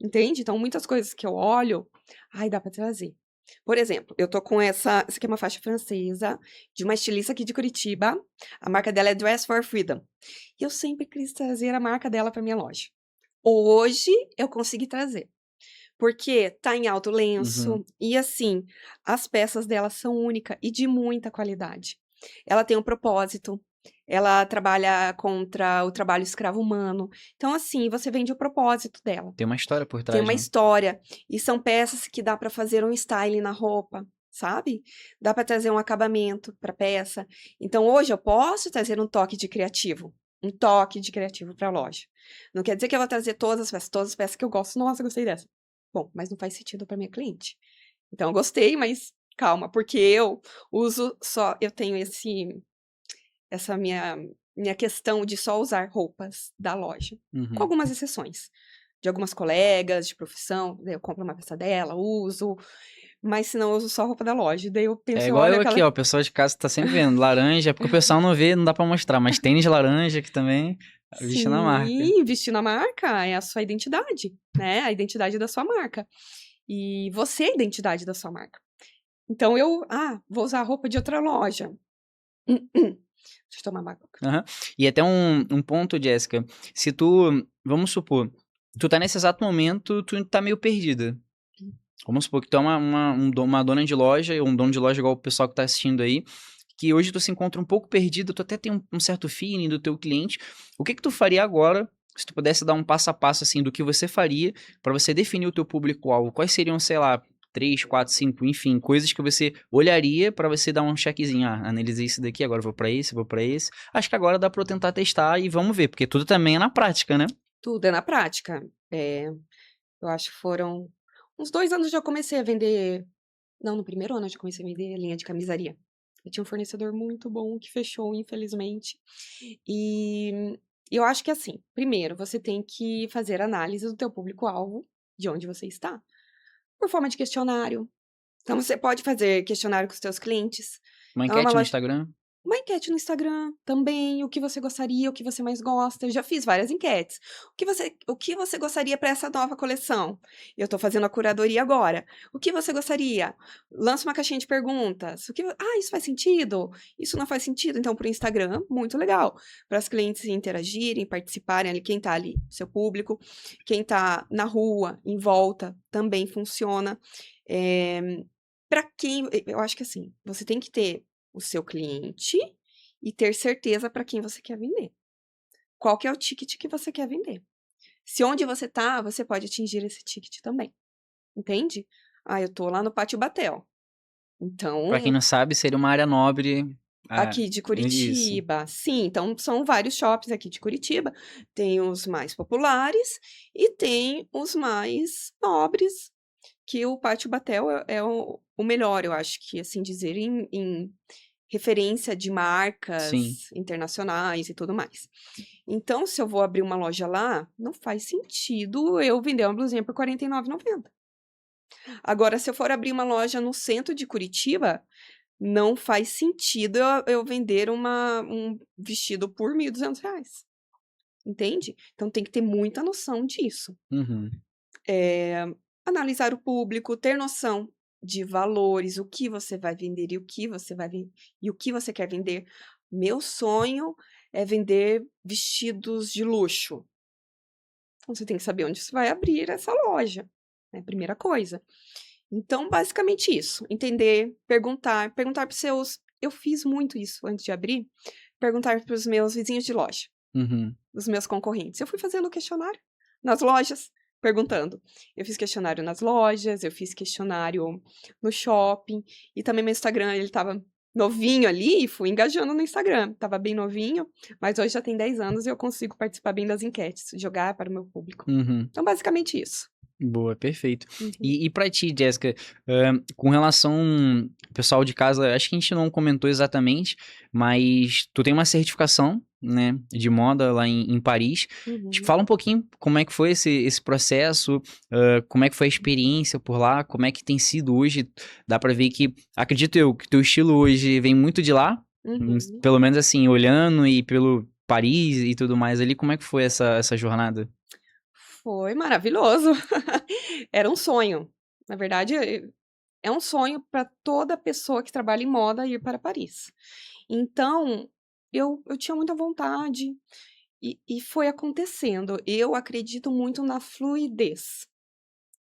Entende? Então, muitas coisas que eu olho, dá para trazer. Por exemplo, eu tô com essa aqui é uma faixa francesa, de uma estilista aqui de Curitiba. A marca dela é Dress for Freedom. E eu sempre quis trazer a marca dela para minha loja. Hoje eu consegui trazer. Porque tá em alto lenço Uhum. e assim, as peças dela são únicas e de muita qualidade. Ela tem um propósito, ela trabalha contra o trabalho escravo humano. Então, assim, você vende o propósito dela. Tem uma história por Tem trás, uma né? história. E são peças que dá para fazer um styling na roupa, sabe? Dá para trazer um acabamento para peça. Então, hoje eu posso trazer um toque de criativo. Um toque de criativo para a loja. Não quer dizer que eu vou trazer todas as peças que eu gosto. Nossa, gostei dessa. Bom, mas não faz sentido para minha cliente. Então, eu gostei, mas calma, porque eu uso só. Eu tenho essa minha questão de só usar roupas da loja, com Uhum. algumas exceções. De algumas colegas de profissão, daí eu compro uma peça dela, uso, mas senão eu uso só a roupa da loja. Daí eu É penso, igual olha eu aqui, aquela. ó. O pessoal de casa tá sempre vendo. Laranja, é porque o pessoal não vê, não dá pra mostrar. Mas tênis laranja que também viste na marca. Sim, vestir na marca é a sua identidade, né? A identidade da sua marca. E você é a identidade da sua marca. Então vou usar a roupa de outra loja. Deixa eu tomar uma água. Aham. E até um ponto, Jéssica. Se tu, vamos supor, tu tá nesse exato momento, tu tá meio perdida. Vamos supor que tu é uma dona de loja, um dono de loja igual o pessoal que tá assistindo aí, que hoje tu se encontra um pouco perdido, tu até tem um certo feeling do teu cliente. O que que tu faria agora, se tu pudesse dar um passo a passo, assim, do que você faria pra você definir o teu público-alvo? Quais seriam, sei lá, 3, 4, 5, enfim, coisas que você olharia pra você dar um checkzinho. Analisei isso daqui, agora eu vou pra esse, vou pra esse. Acho que agora dá pra eu tentar testar e vamos ver, porque tudo também é na prática, né? Tudo é na prática. Eu acho que foram uns 2 anos já comecei a vender. Não, no primeiro ano eu já comecei a vender linha de camisaria. Eu tinha um fornecedor muito bom que fechou, infelizmente. E eu acho que assim, primeiro você tem que fazer análise do teu público-alvo, de onde você está, por forma de questionário. Então você pode fazer questionário com os teus clientes. Uma Então é uma enquete no loja. Instagram. Uma enquete no Instagram também, o que você gostaria, o que você mais gosta. Eu já fiz várias enquetes. O que você gostaria para essa nova coleção? Eu estou fazendo a curadoria agora. O que você gostaria? Lança uma caixinha de perguntas. Isso faz sentido? Isso não faz sentido? Então, para o Instagram, muito legal. Para as clientes interagirem, participarem ali, quem está ali, seu público, quem está na rua, em volta, também funciona. Para quem, eu acho que assim, você tem que ter o seu cliente e ter certeza para quem você quer vender. Qual que é o ticket que você quer vender? Se onde você tá, você pode atingir esse ticket também. Entende? Eu tô lá no Pátio Batel. Pra quem Então, não sabe, seria uma área nobre. aqui de Isso. Curitiba. Sim, então são vários shoppings aqui de Curitiba. Tem os mais populares e tem os mais nobres, que o Pátio Batel é o melhor, eu acho que, assim dizer, em referência de Sim. marcas internacionais e tudo mais. Então, se eu vou abrir uma loja lá, não faz sentido eu vender uma blusinha por R$ 49,90. Agora, se eu for abrir uma loja no centro de Curitiba, não faz sentido eu vender um vestido por R$ 1.200. Entende? Então, tem que ter muita noção disso. Uhum. Analisar o público, ter noção de valores, o que você vai vender e o que você quer vender. Meu sonho é vender vestidos de luxo. Então, você tem que saber onde você vai abrir essa loja, né? Primeira coisa. Então, basicamente isso. Entender, perguntar para os seus. Eu fiz muito isso antes de abrir. Perguntar para os meus vizinhos de loja, Uhum. os meus concorrentes. Eu fui fazendo questionário nas lojas, perguntando. Eu fiz questionário nas lojas, eu fiz questionário no shopping, e também meu Instagram, ele estava novinho ali e fui engajando no Instagram. Tava bem novinho, mas hoje já tem 10 anos e eu consigo participar bem das enquetes, jogar para o meu público. Uhum. Então, basicamente isso. Boa, perfeito. Uhum. E pra ti, Jéssica, com relação ao pessoal de casa, acho que a gente não comentou exatamente, mas tu tem uma certificação, né, de moda lá em Paris. Uhum. Fala um pouquinho como é que foi esse processo, como é que foi a experiência por lá, como é que tem sido hoje. Dá pra ver que, acredito eu, que teu estilo hoje vem muito de lá, Uhum. pelo menos assim, olhando e pelo Paris e tudo mais ali, como é que foi essa jornada? Foi maravilhoso. Era um sonho. Na verdade, é um sonho para toda pessoa que trabalha em moda ir para Paris. Então, eu tinha muita vontade e foi acontecendo. Eu acredito muito na fluidez.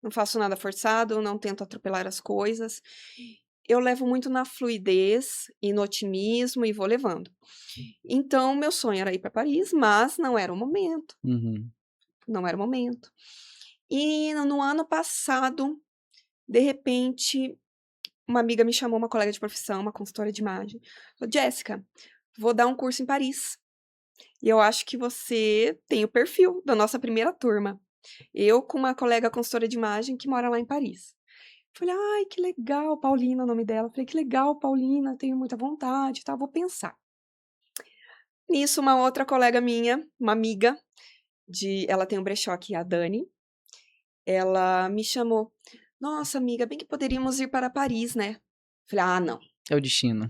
Não faço nada forçado, não tento atropelar as coisas. Eu levo muito na fluidez e no otimismo e vou levando. Então, meu sonho era ir para Paris, mas não era o momento. Uhum. Não era o momento. E no ano passado, de repente, uma amiga me chamou, uma colega de profissão, uma consultora de imagem. Falou, Jéssica, vou dar um curso em Paris. E eu acho que você tem o perfil da nossa primeira turma. Eu com uma colega consultora de imagem que mora lá em Paris. Falei, ai, que legal, Paulina, o nome dela. Falei, que legal, Paulina, tenho muita vontade, tá? Vou pensar. Nisso, uma outra colega minha, uma amiga, ela tem um brechó aqui, a Dani, ela me chamou. Nossa, amiga, bem que poderíamos ir para Paris, né? Falei, ah, não. É o destino.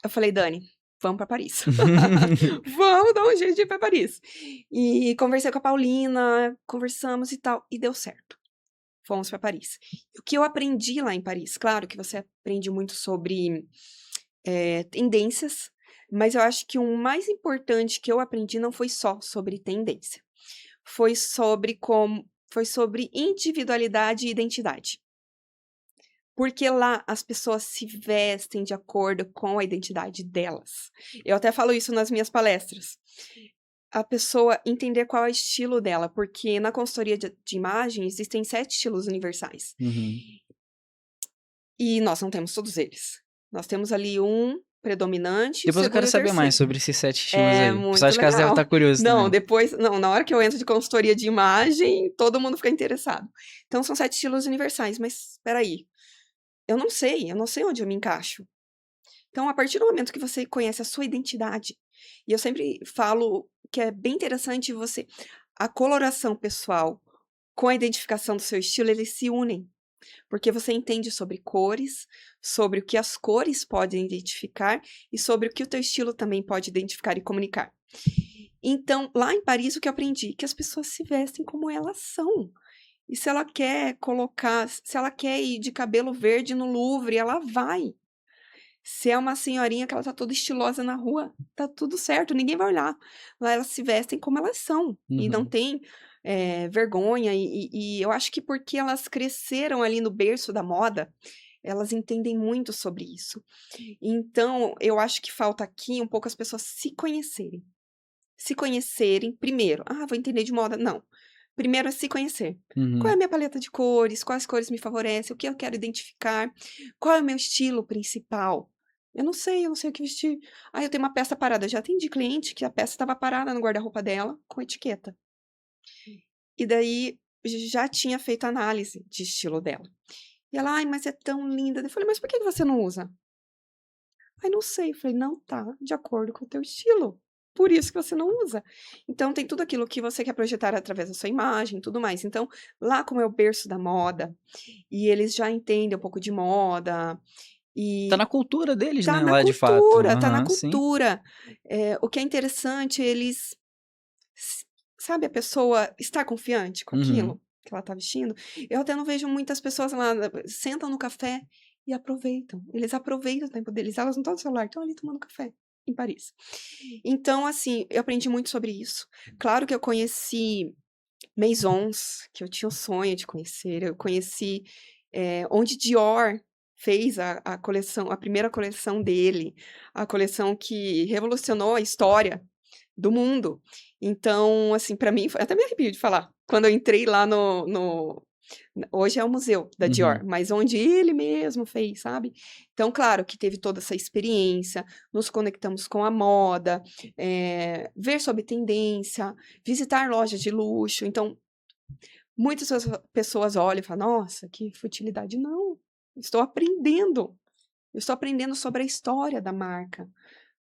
Eu falei, Dani, vamos para Paris. Vamos dar um jeito de ir para Paris. E conversei com a Paulina, conversamos e tal, e deu certo. Fomos para Paris. O que eu aprendi lá em Paris? Claro que você aprende muito sobre tendências, mas eu acho que o mais importante que eu aprendi não foi só sobre tendência. Foi sobre individualidade e identidade. Porque lá as pessoas se vestem de acordo com a identidade delas. Eu até falo isso nas minhas palestras. A pessoa entender qual é o estilo dela, porque na consultoria de imagem existem 7 estilos universais. Uhum. E nós não temos todos eles. Nós temos ali um predominante. Depois eu quero saber mais sobre esses 7 estilos aí. O pessoal de casa deve estar curioso também. Não, na hora que eu entro de consultoria de imagem, todo mundo fica interessado. Então são 7 estilos universais, mas espera aí. Eu não sei onde eu me encaixo. Então, a partir do momento que você conhece a sua identidade, e eu sempre falo que é bem interessante a coloração pessoal com a identificação do seu estilo, eles se unem. Porque você entende sobre cores, sobre o que as cores podem identificar e sobre o que o teu estilo também pode identificar e comunicar. Então, lá em Paris, o que eu aprendi? Que as pessoas se vestem como elas são. E se ela quer ir de cabelo verde no Louvre, ela vai. Se é uma senhorinha que ela tá toda estilosa na rua, tá tudo certo, ninguém vai olhar. Lá elas se vestem como elas são. E não tem vergonha. E eu acho que porque elas cresceram ali no berço da moda, elas entendem muito sobre isso. Então, eu acho que falta aqui um pouco as pessoas se conhecerem. Se conhecerem primeiro. Ah, vou entender de moda. Não. Primeiro é se conhecer. Qual é a minha paleta de cores? Quais cores me favorecem? O que eu quero identificar? Qual é o meu estilo principal? Eu não sei o que vestir. Ah, eu tenho uma peça parada. Já atendi cliente que a peça estava parada no guarda-roupa dela com etiqueta. E daí, já tinha feito análise de estilo dela. E ela, ai, mas é tão linda. Eu falei, mas por que você não usa? Ai, não sei. Eu falei, não tá de acordo com o teu estilo. Por isso que você não usa. Então, tem tudo aquilo que você quer projetar através da sua imagem e tudo mais. Então, lá como é o berço da moda, e eles já entendem um pouco de moda, e... Tá na cultura deles, tá né? na Lá cultura, de fato. tá na Aham, cultura. O que é interessante, eles... Sabe, a pessoa estar confiante com aquilo que ela tá vestindo? Eu até não vejo muitas pessoas lá, sentam no café e aproveitam. Eles aproveitam o tempo deles. Elas não estão no celular, estão ali tomando café. Em Paris. Então, assim, eu aprendi muito sobre isso. Claro que eu conheci maisons, que eu tinha o sonho de conhecer. Eu conheci onde Dior fez a coleção, a primeira coleção dele, a coleção que revolucionou a história do mundo. Então, assim, para mim, até me arrepio de falar. Quando eu entrei lá Hoje é o museu da Dior, Uhum. mas onde ele mesmo fez, sabe? Então, claro que teve toda essa experiência, nos conectamos com a moda, ver sobre tendência, visitar lojas de luxo. Então, muitas pessoas olham e falam, nossa, que futilidade. Não, estou aprendendo. Eu estou aprendendo sobre a história da marca.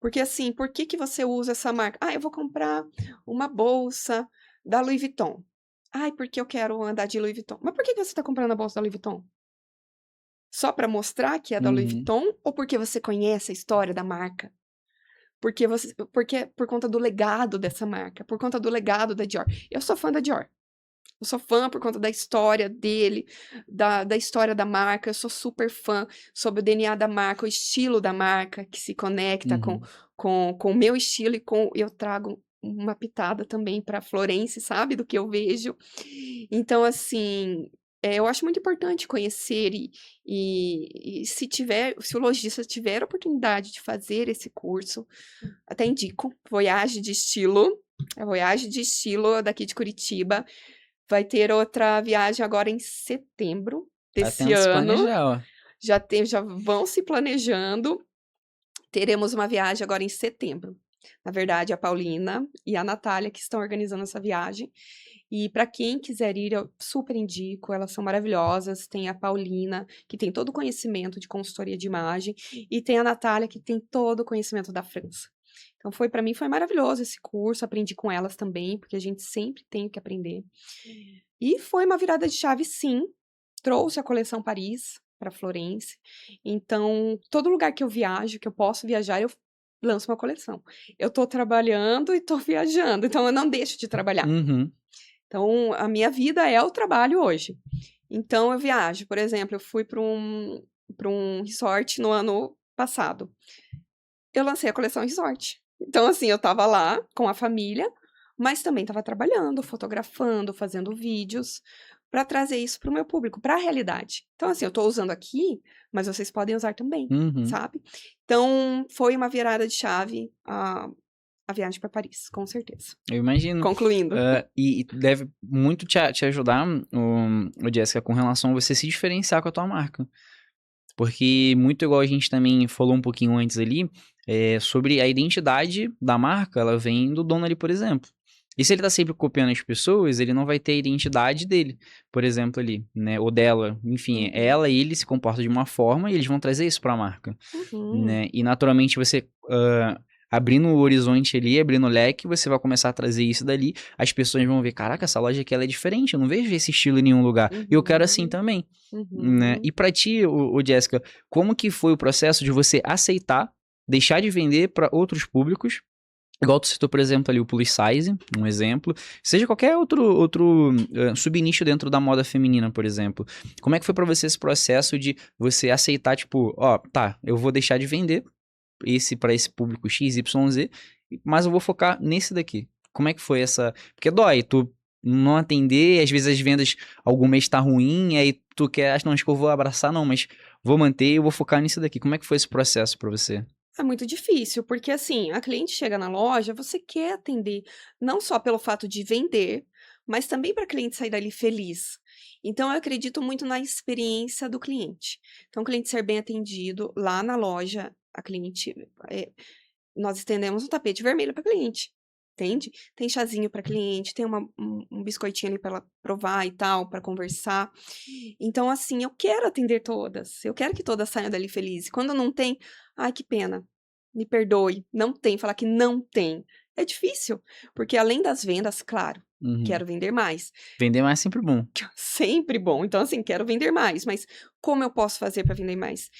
Porque assim, por que que você usa essa marca? Ah, eu vou comprar uma bolsa da Louis Vuitton. Ai, porque eu quero andar de Louis Vuitton. Mas por que que você está comprando a bolsa da Louis Vuitton? Só para mostrar que é da Louis Uhum. Vuitton ou porque você conhece a história da marca? Porque por conta do legado dessa marca, por conta do legado da Dior. Eu sou fã da Dior. Eu sou fã por conta da história dele, da história da marca. Eu sou super fã sobre o DNA da marca, o estilo da marca, que se conecta Uhum. com o meu estilo e eu trago uma pitada também para Florence, sabe? Do que eu vejo. Então, assim, eu acho muito importante conhecer e se o lojista tiver a oportunidade de fazer esse curso, até indico, Voyage de Estilo. A Voyage de Estilo daqui de Curitiba. Vai ter outra viagem agora em setembro Tá desse tendo que se ano. planejar, ó. Já vão se planejando. Teremos uma viagem agora em setembro. Na verdade, a Paulina e a Natália que estão organizando essa viagem. E para quem quiser ir, eu super indico, elas são maravilhosas. Tem a Paulina, que tem todo o conhecimento de consultoria de imagem, e tem a Natália, que tem todo o conhecimento da França. Então, para mim foi maravilhoso esse curso, aprendi com elas também, porque a gente sempre tem que aprender. E foi uma virada de chave, sim. Trouxe a coleção Paris para Florence. Então, todo lugar que eu viajo, que eu posso viajar, eu lanço uma coleção. Eu estou trabalhando e estou viajando, então eu não deixo de trabalhar. Uhum. Então, a minha vida é o trabalho hoje. Então, eu viajo. Por exemplo, eu fui para um resort no ano passado. Eu lancei a coleção resort. Então, assim, eu estava lá com a família, mas também estava trabalhando, fotografando, fazendo vídeos, para trazer isso para o meu público, para a realidade. Então, assim, eu estou usando aqui, mas vocês podem usar também, Uhum. sabe? Então, foi uma virada de chave a viagem para Paris, com certeza. Eu imagino. Concluindo. E deve muito te ajudar, o Jéssica, com relação a você se diferenciar com a tua marca. Porque muito igual a gente também falou um pouquinho antes ali, sobre a identidade da marca, ela vem do dono ali, por exemplo. E se ele tá sempre copiando as pessoas, ele não vai ter a identidade dele, por exemplo, ali, né? Ou dela. Enfim, Uhum, ela e ele se comportam de uma forma e eles vão trazer isso pra marca, uhum, né? E naturalmente você abrindo o horizonte ali, abrindo o leque, você vai começar a trazer isso dali. As pessoas vão ver, caraca, essa loja aqui ela é diferente, eu não vejo esse estilo em nenhum lugar. E eu quero assim uhum, também, né? uhum. E pra ti, o Jéssica, como que foi o processo de você aceitar, deixar de vender para outros públicos? Igual tu citou, por exemplo, ali o plus size, um exemplo. Seja qualquer outro subnicho dentro da moda feminina, por exemplo. Como é que foi pra você esse processo de você aceitar, tipo, ó, tá, eu vou deixar de vender para esse público XYZ, mas eu vou focar nesse daqui. Como é que foi essa? Porque dói, tu não atender, às vezes as vendas, algum mês tá ruim, aí tu quer, não, acho que eu vou abraçar, não, mas vou manter, eu vou focar nisso daqui. Como é que foi esse processo pra você? É muito difícil, porque assim, a cliente chega na loja, você quer atender, não só pelo fato de vender, mas também para a cliente sair dali feliz. Então, eu acredito muito na experiência do cliente. Então, o cliente ser bem atendido lá na loja, a cliente, nós estendemos um tapete vermelho para cliente, entende? Tem chazinho para cliente, tem um biscoitinho ali para ela provar e tal, para conversar. Então, assim, eu quero atender todas, eu quero que todas saiam dali felizes. Quando não tem, ai, que pena, me perdoe, não tem, falar que não tem. É difícil, porque além das vendas, claro, Uhum. quero vender mais. Vender mais é sempre bom. Sempre bom. Então, assim, quero vender mais, mas como eu posso fazer para vender mais?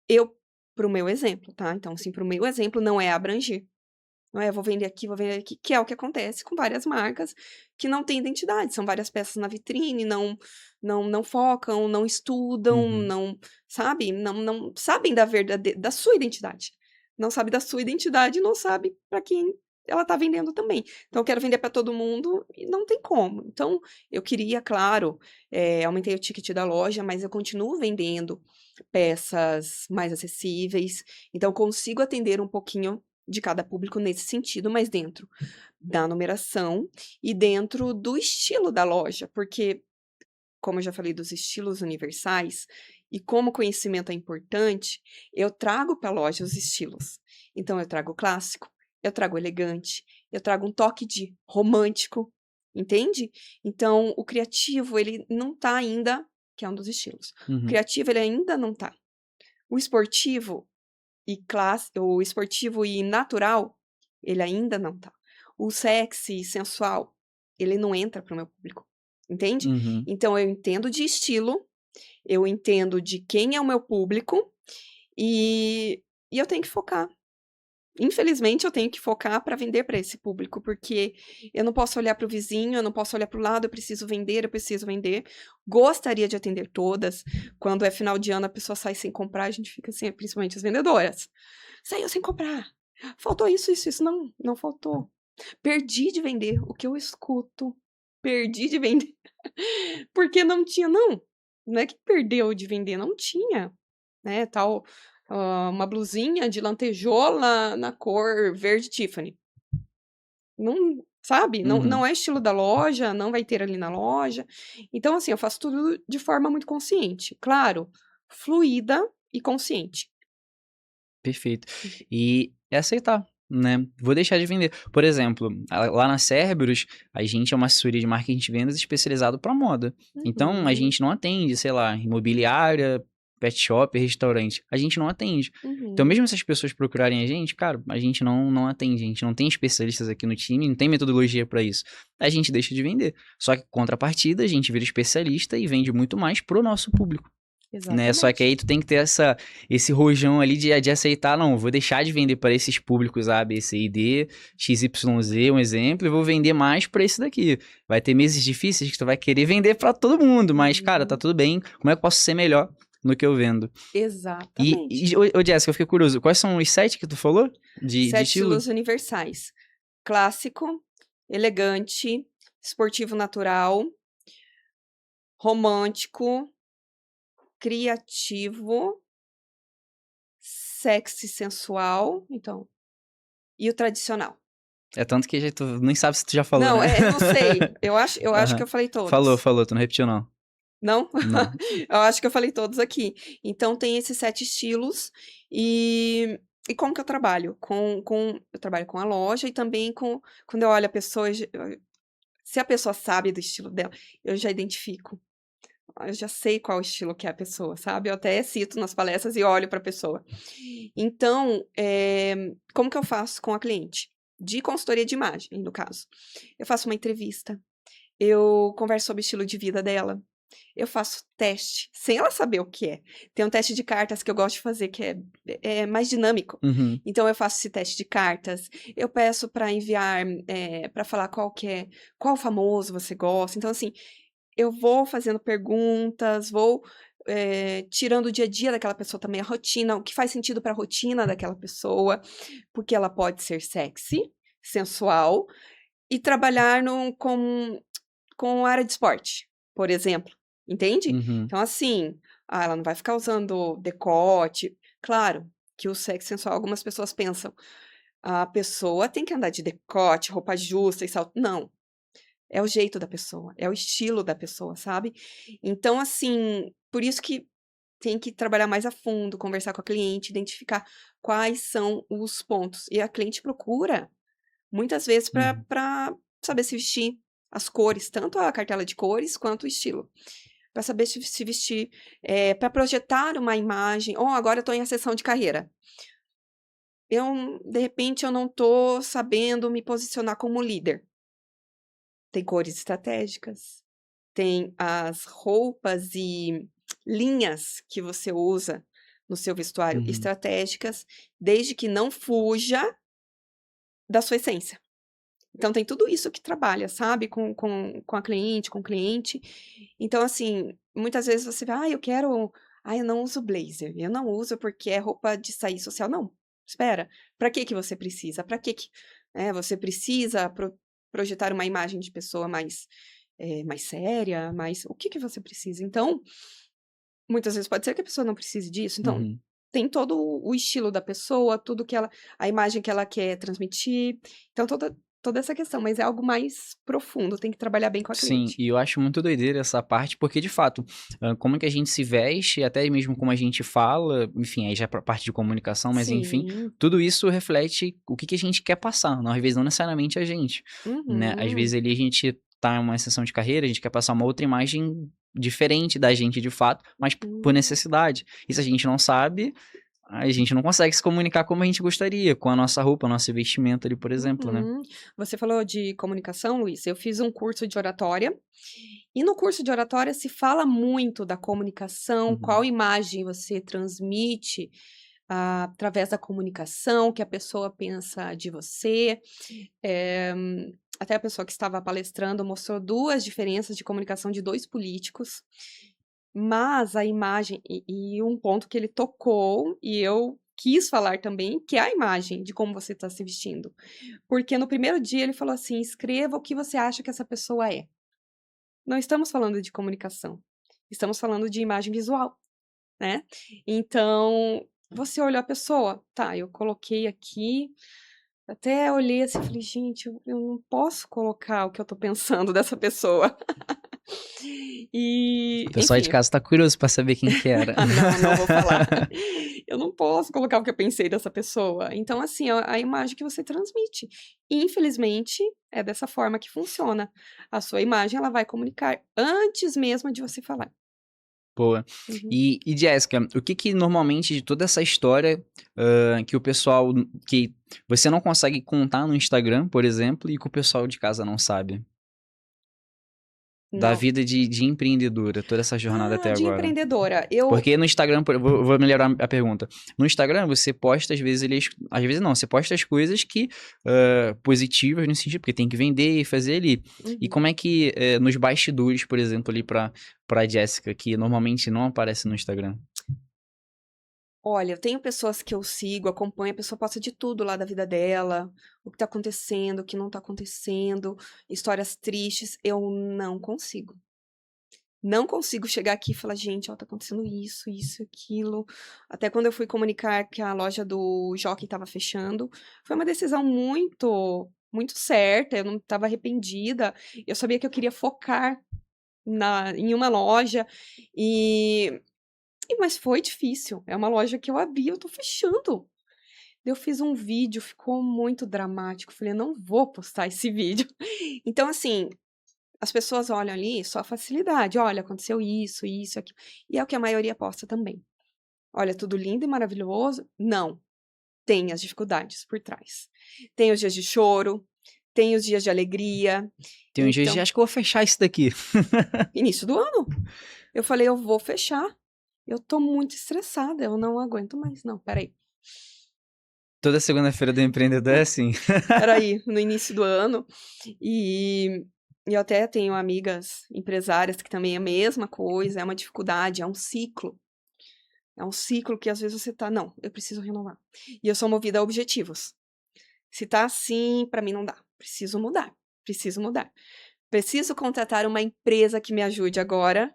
Eu, para o meu exemplo, tá? Então, assim, para o meu exemplo, não é abranger. Não é, vou vender aqui, que é o que acontece com várias marcas que não têm identidade. São várias peças na vitrine, não focam, não estudam, Uhum. não, sabe? Não sabem da sua identidade. Não sabe da sua identidade e não sabe para quem ela está vendendo também. Então, eu quero vender para todo mundo e não tem como. Então, eu queria, claro, aumentei o ticket da loja, mas eu continuo vendendo peças mais acessíveis. Então, eu consigo atender um pouquinho de cada público nesse sentido, mas dentro da numeração e dentro do estilo da loja, porque como eu já falei dos estilos universais, e como o conhecimento é importante, eu trago para a loja os estilos. Então, eu trago clássico, eu trago elegante, eu trago um toque de romântico, entende? Então, o criativo, ele não tá ainda, que é um dos estilos. O Uhum. criativo, ele ainda não tá. O esportivo o esportivo e natural, ele ainda não tá. O sexy e sensual, ele não entra para o meu público, entende? Uhum. Então, eu entendo de estilo, eu entendo de quem é o meu público e eu tenho que focar. Infelizmente, eu tenho que focar para vender para esse público, porque eu não posso olhar para o vizinho, eu não posso olhar para o lado, eu preciso vender, eu preciso vender. Gostaria de atender todas. Quando é final de ano, a pessoa sai sem comprar, a gente fica assim, principalmente as vendedoras. Saiu sem comprar. Faltou isso, isso, isso. Não, não faltou. Perdi de vender o que eu escuto. Perdi de vender. Porque não tinha, não. Não é que perdeu de vender, não tinha. Né, tal, uma blusinha de lantejola na cor verde Tiffany. Não, sabe, não, Uhum. não é estilo da loja, não vai ter ali na loja. Então, assim, eu faço tudo de forma muito consciente. Claro, fluida e consciente. Perfeito. E é aceitar, né? Vou deixar de vender. Por exemplo, lá na Cerberus, a gente é uma assessoria de marketing de vendas especializado para moda. Então, a Uhum, gente não atende, sei lá, imobiliária, pet shop, restaurante. A gente não atende. Então, uhum. mesmo se as pessoas procurarem a gente, cara, a gente não atende. A gente não tem especialistas aqui no time, não tem metodologia para isso. A gente deixa de vender. Só que, contrapartida, a gente vira especialista e vende muito mais pro nosso público. Né? Só que Exatamente. aí tu tem que ter esse rojão ali de aceitar, não, vou deixar de vender para esses públicos A, B, C e D, XYZ, um exemplo, e vou vender mais para esse daqui. Vai ter meses difíceis que tu vai querer vender para todo mundo, mas, cara, tá Uhum. tudo bem, como é que eu posso ser melhor no que eu vendo? Exatamente. Ô Jéssica, eu fiquei curioso, quais são os 7 que tu falou de 7 estilo? estilos universais: clássico, elegante, esportivo natural, romântico, criativo, sexy sensual, então, e o tradicional. É tanto que tu nem sabe se tu já falou, Não, né? não sei, eu acho que Aham. eu falei todos. Falou, tu não repetiu não. Não? Não. Eu acho que eu falei todos aqui. Então tem esses 7 estilos e como que eu trabalho? Eu trabalho com a loja e também quando eu olho a pessoa, se a pessoa sabe do estilo dela, eu já identifico. Eu já sei qual estilo que é a pessoa, sabe? Eu até cito nas palestras e olho para a pessoa. Então, como que eu faço com a cliente? De consultoria de imagem, no caso. Eu faço uma entrevista, eu converso sobre o estilo de vida dela, eu faço teste, sem ela saber o que é. Tem um teste de cartas que eu gosto de fazer, que é mais dinâmico. Uhum. Então, eu faço esse teste de cartas, eu peço para enviar, para falar qual famoso você gosta. Então, assim, eu vou fazendo perguntas, vou tirando o dia a dia daquela pessoa também, a rotina, o que faz sentido para a rotina daquela pessoa, porque ela pode ser sexy, sensual, e trabalhar com área de esporte, por exemplo, entende? Uhum. Então, assim, ela não vai ficar usando decote. Claro que o sexo sensual, algumas pessoas pensam, a pessoa tem que andar de decote, roupa justa e salto. Não. É o jeito da pessoa, é o estilo da pessoa, sabe? Então, assim, por isso que tem que trabalhar mais a fundo, conversar com a cliente, identificar quais são os pontos. E a cliente procura, muitas vezes, Uhum. para saber se vestir, as cores, tanto a cartela de cores quanto o estilo. Para saber se vestir, para projetar uma imagem. Oh, agora eu estou em ascensão de carreira. De repente, eu não estou sabendo me posicionar como líder. Tem cores estratégicas, tem as roupas e linhas que você usa no seu vestuário Uhum. estratégicas, desde que não fuja da sua essência. Então tem tudo isso que trabalha, sabe, com a cliente, com o cliente. Então, assim, muitas vezes você vai: eu não uso blazer, eu não uso porque é roupa de sair social". Não, espera, para que você precisa? Para que você precisa projetar uma imagem de pessoa mais séria, o que você precisa? Então, muitas vezes pode ser que a pessoa não precise disso, então Uhum. tem todo o estilo da pessoa, tudo que ela a imagem que ela quer transmitir, então toda essa questão, mas é algo mais profundo, tem que trabalhar bem com a Sim, cliente. e eu acho muito doideira essa parte, porque de fato, como é que a gente se veste, até mesmo como a gente fala, enfim, aí já é pra parte de comunicação, mas enfim, Sim. tudo isso reflete o que a gente quer passar, às vezes não necessariamente a gente, né? Às Uhum. vezes ali a gente tá em uma sessão de carreira, a gente quer passar uma outra imagem diferente da gente de fato, mas por necessidade. E se a gente não sabe, a gente não consegue se comunicar como a gente gostaria, com a nossa roupa, nosso vestimento ali, por exemplo, né? Uhum. Você falou de comunicação, Luiz. Eu fiz um curso de oratória, e no curso de oratória se fala muito da comunicação, qual Uhum. imagem você transmite através da comunicação, que a pessoa pensa de você. Eh, Até a pessoa que estava palestrando mostrou 2 diferenças de comunicação de 2 políticos, mas a imagem e um ponto que ele tocou, e eu quis falar também, que é a imagem de como você está se vestindo. Porque no primeiro dia ele falou assim: "Escreva o que você acha que essa pessoa é". Não estamos falando de comunicação, estamos falando de imagem visual, né. Então, você olhou a pessoa, tá, eu coloquei aqui, até olhei assim e falei: "Gente, eu não posso colocar o que eu tô pensando dessa pessoa". O E, pessoal aí de enfim, casa tá curioso pra saber quem que era. não, não vou falar. Eu não posso colocar o que eu pensei dessa pessoa. Então, assim, a imagem que você transmite. Infelizmente, é dessa forma que funciona. A sua imagem, ela vai comunicar antes mesmo de você falar. Boa. Uhum. E Jéssica, o que normalmente de toda essa história, que o pessoal que você não consegue contar no Instagram, por exemplo, e que o pessoal de casa não sabe? Da Não. vida de empreendedora, toda essa jornada até De agora. empreendedora, eu Porque no Instagram, vou melhorar a pergunta. No Instagram você posta às vezes às vezes não, você posta as coisas que, positivas no sentido, porque tem que vender e fazer ali. E uhum. como é que, nos bastidores, por exemplo, ali pra Jéssica, que normalmente não aparece no Instagram? Olha, eu tenho pessoas que eu sigo, acompanho, a pessoa posta de tudo lá da vida dela, o que tá acontecendo, o que não tá acontecendo, histórias tristes, eu não consigo. Não consigo chegar aqui e falar: "Gente, ó, tá acontecendo isso, isso, aquilo". Até quando eu fui comunicar que a loja do Jockey estava fechando, foi uma decisão muito certa, eu não estava arrependida, eu sabia que eu queria focar em uma loja, e mas foi difícil, é uma loja que eu abri, eu tô fechando. Eu fiz um vídeo, ficou muito dramático, falei: "Eu não vou postar esse vídeo". Então assim, as pessoas olham ali só a facilidade, "Olha, aconteceu isso, aquilo", e é o que a maioria posta também. "Olha, tudo lindo e maravilhoso", não, tem as dificuldades por trás. Tem os dias de choro, tem os dias de alegria, Tem uns dias de então acho que eu vou fechar isso daqui. início do ano, eu falei: "Eu vou fechar, eu tô muito estressada, eu não aguento mais, não, espera aí, Toda segunda-feira do empreendedor é assim. espera aí", no início do ano, e eu até tenho amigas empresárias que também é a mesma coisa, é uma dificuldade, é um ciclo. É um ciclo que às vezes você tá: "Não, eu preciso renovar". E eu sou movida a objetivos. Se tá assim, pra mim não dá. Preciso mudar, preciso mudar. Preciso contratar uma empresa que me ajude agora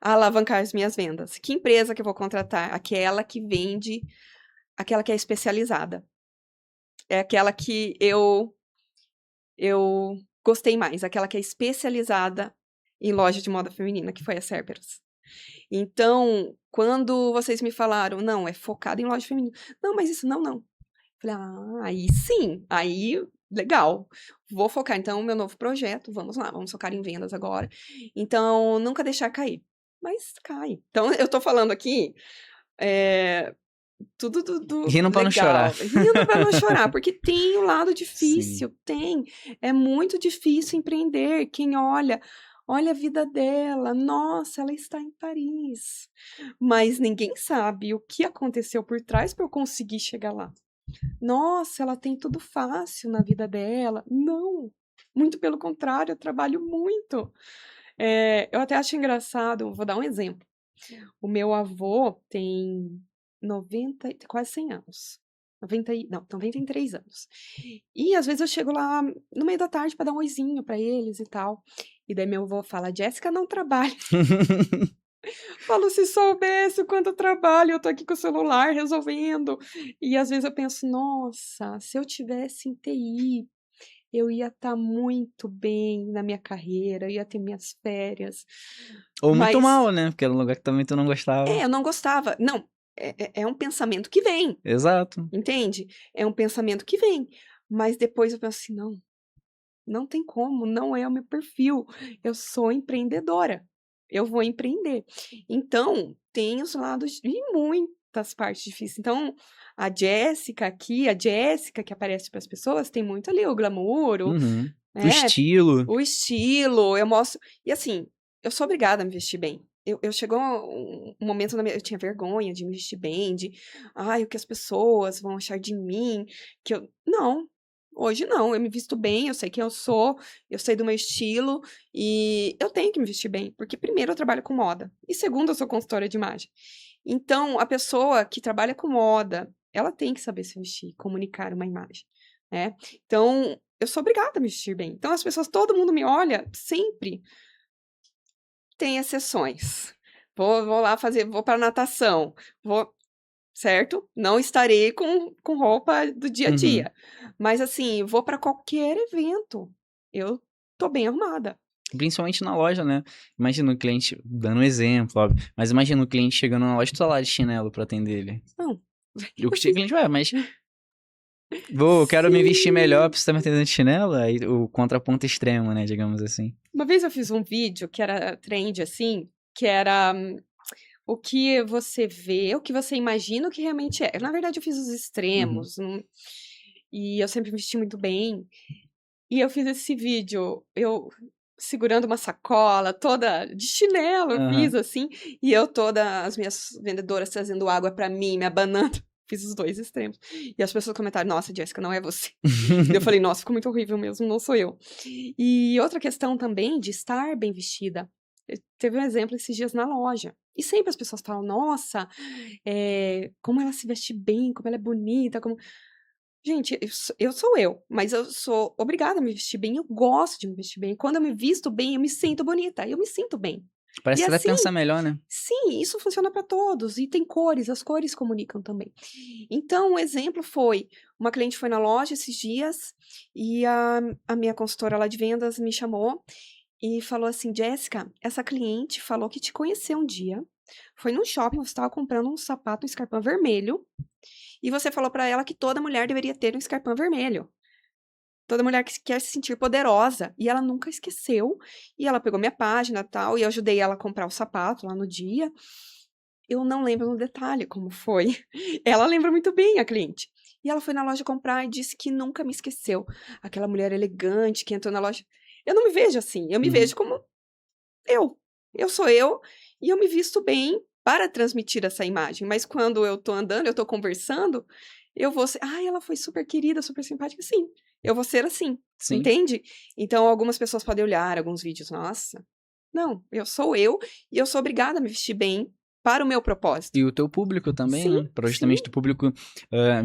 a alavancar as minhas vendas. Que empresa que eu vou contratar? Aquela que vende, aquela que é especializada. É aquela que eu gostei mais, aquela que é especializada em loja de moda feminina, que foi a Cerberus. Então, quando vocês me falaram: "Não, é focado em loja feminina". "Não, mas isso não, não". Falei: "Ah, aí sim, aí legal. Vou focar então no meu novo projeto, vamos lá, vamos focar em vendas agora". Então, nunca deixar cair, mas cai. Então eu tô falando aqui, eh, tudo do Rindo pra não chorar. legal, rindo pra não chorar, porque tem o lado Sim. difícil, tem. É muito difícil empreender, quem olha a vida dela, nossa, ela está em Paris, mas ninguém sabe o que aconteceu por trás para eu conseguir chegar lá. Nossa, ela tem tudo fácil na vida dela. Não, muito pelo contrário, eu trabalho muito. Eu até acho engraçado, vou dar um exemplo. O meu avô tem 90 e quase 100 anos. 90 e não, 93 anos. E às vezes eu chego lá no meio da tarde para dar um oizinho para eles e tal. E daí meu avô fala: "Jéssica não trabalha". Falo: "Se soubesse o quanto eu trabalho, eu tô aqui com o celular resolvendo". E às vezes eu penso: "Nossa, se eu tivesse em TI". eu ia estar muito bem na minha carreira, eu ia ter minhas férias. Ou muito Mas mal, né? Porque era um lugar que também tu não gostava. eu não gostava. Não, é um pensamento que vem, Exato. entende? É um pensamento que vem. Mas depois eu penso assim, não tem como, não é o meu perfil. Eu sou empreendedora. Eu vou empreender. Então, tem os lados e muitas partes difíceis. Então, a Jéssica aqui, a Jéssica que aparece para as pessoas, tem muito ali o glamour, Uhum. O né? estilo. O estilo, eu mostro. E assim, eu sou obrigada a me vestir bem. Eu chegou um momento na minha, eu tinha vergonha de me vestir bem, de, ai, o que as pessoas vão achar de mim, que eu, não, hoje não, eu me visto bem, eu sei quem eu sou, eu sei do meu estilo e eu tenho que me vestir bem, porque primeiro eu trabalho com moda e segundo eu sou consultora de imagem. Então, a pessoa que trabalha com moda, ela tem que saber se vestir, comunicar uma imagem, né? Então, eu sou obrigada a me vestir bem. Então, as pessoas, todo mundo me olha sempre. Tem exceções. Vou lá fazer, vou para natação, vou, certo? Não estarei com roupa do dia a Uhum. dia. Mas assim, vou para qualquer evento. Eu tô bem arrumada. Principalmente na loja, né? Imagina o cliente, dando um exemplo, óbvio, mas imagina o cliente chegando na loja e tu tá lá de chinelo pra atender ele. Não, E o eu fiz. cliente, mas quero me vestir melhor, Sim. pra você tá me atendendo de chinelo? Aí o contraponto extremo, né? Digamos assim. Uma vez eu fiz um vídeo que era trend assim, que era o que você vê, o que você imagina, o que realmente é. Na verdade, eu fiz os Uhum. extremos, e eu sempre me vesti muito bem. E eu fiz esse vídeo, eu segurando uma sacola, toda de chinelo, eu fiz Aham. assim, e eu toda, as minhas vendedoras trazendo água pra mim, me abanando. Fiz os dois extremos. E as pessoas comentaram, nossa, Jéssica, não é você. E eu falei, nossa, ficou muito horrível mesmo, não sou eu. E outra questão também de estar bem vestida. Teve um exemplo esses dias na loja. E sempre as pessoas falam, nossa, como ela se veste bem, como ela é bonita, como... Gente, eu sou eu, mas eu sou obrigada a me vestir bem, eu gosto de me vestir bem. Quando eu me visto bem, eu me sinto bonita, eu me sinto bem. E Parece que até assim, pensa melhor, né? sim, isso funciona para todos. E tem cores, as cores comunicam também. Então, um exemplo foi: uma cliente foi na loja esses dias e a minha consultora lá de vendas me chamou e falou assim: Jéssica, essa cliente falou que te conheceu um dia, foi num shopping, você estava comprando um sapato, um escarpão vermelho. E você falou pra ela que toda mulher deveria ter um escarpão vermelho. Toda mulher que quer se sentir poderosa. E ela nunca esqueceu. E ela pegou minha página e tal, e eu ajudei ela a comprar o sapato lá no dia. Eu não lembro no detalhe como foi. Ela lembra muito bem, a cliente. E ela foi na loja comprar e disse que nunca me esqueceu. Aquela mulher elegante que entrou na loja. Eu não me vejo assim. Eu me Uhum. vejo como eu. Eu sou eu e eu me visto bem para transmitir essa imagem. Mas quando eu tô andando, eu tô conversando, eu vou ser, ai, ela foi super querida, super simpática. Sim, eu vou ser assim, Sim. entende? Então, algumas pessoas podem olhar alguns vídeos, nossa, não, eu sou eu e eu sou obrigada a me vestir bem para o meu propósito. E o teu público também, Sim, né? Pra sim, justamente o público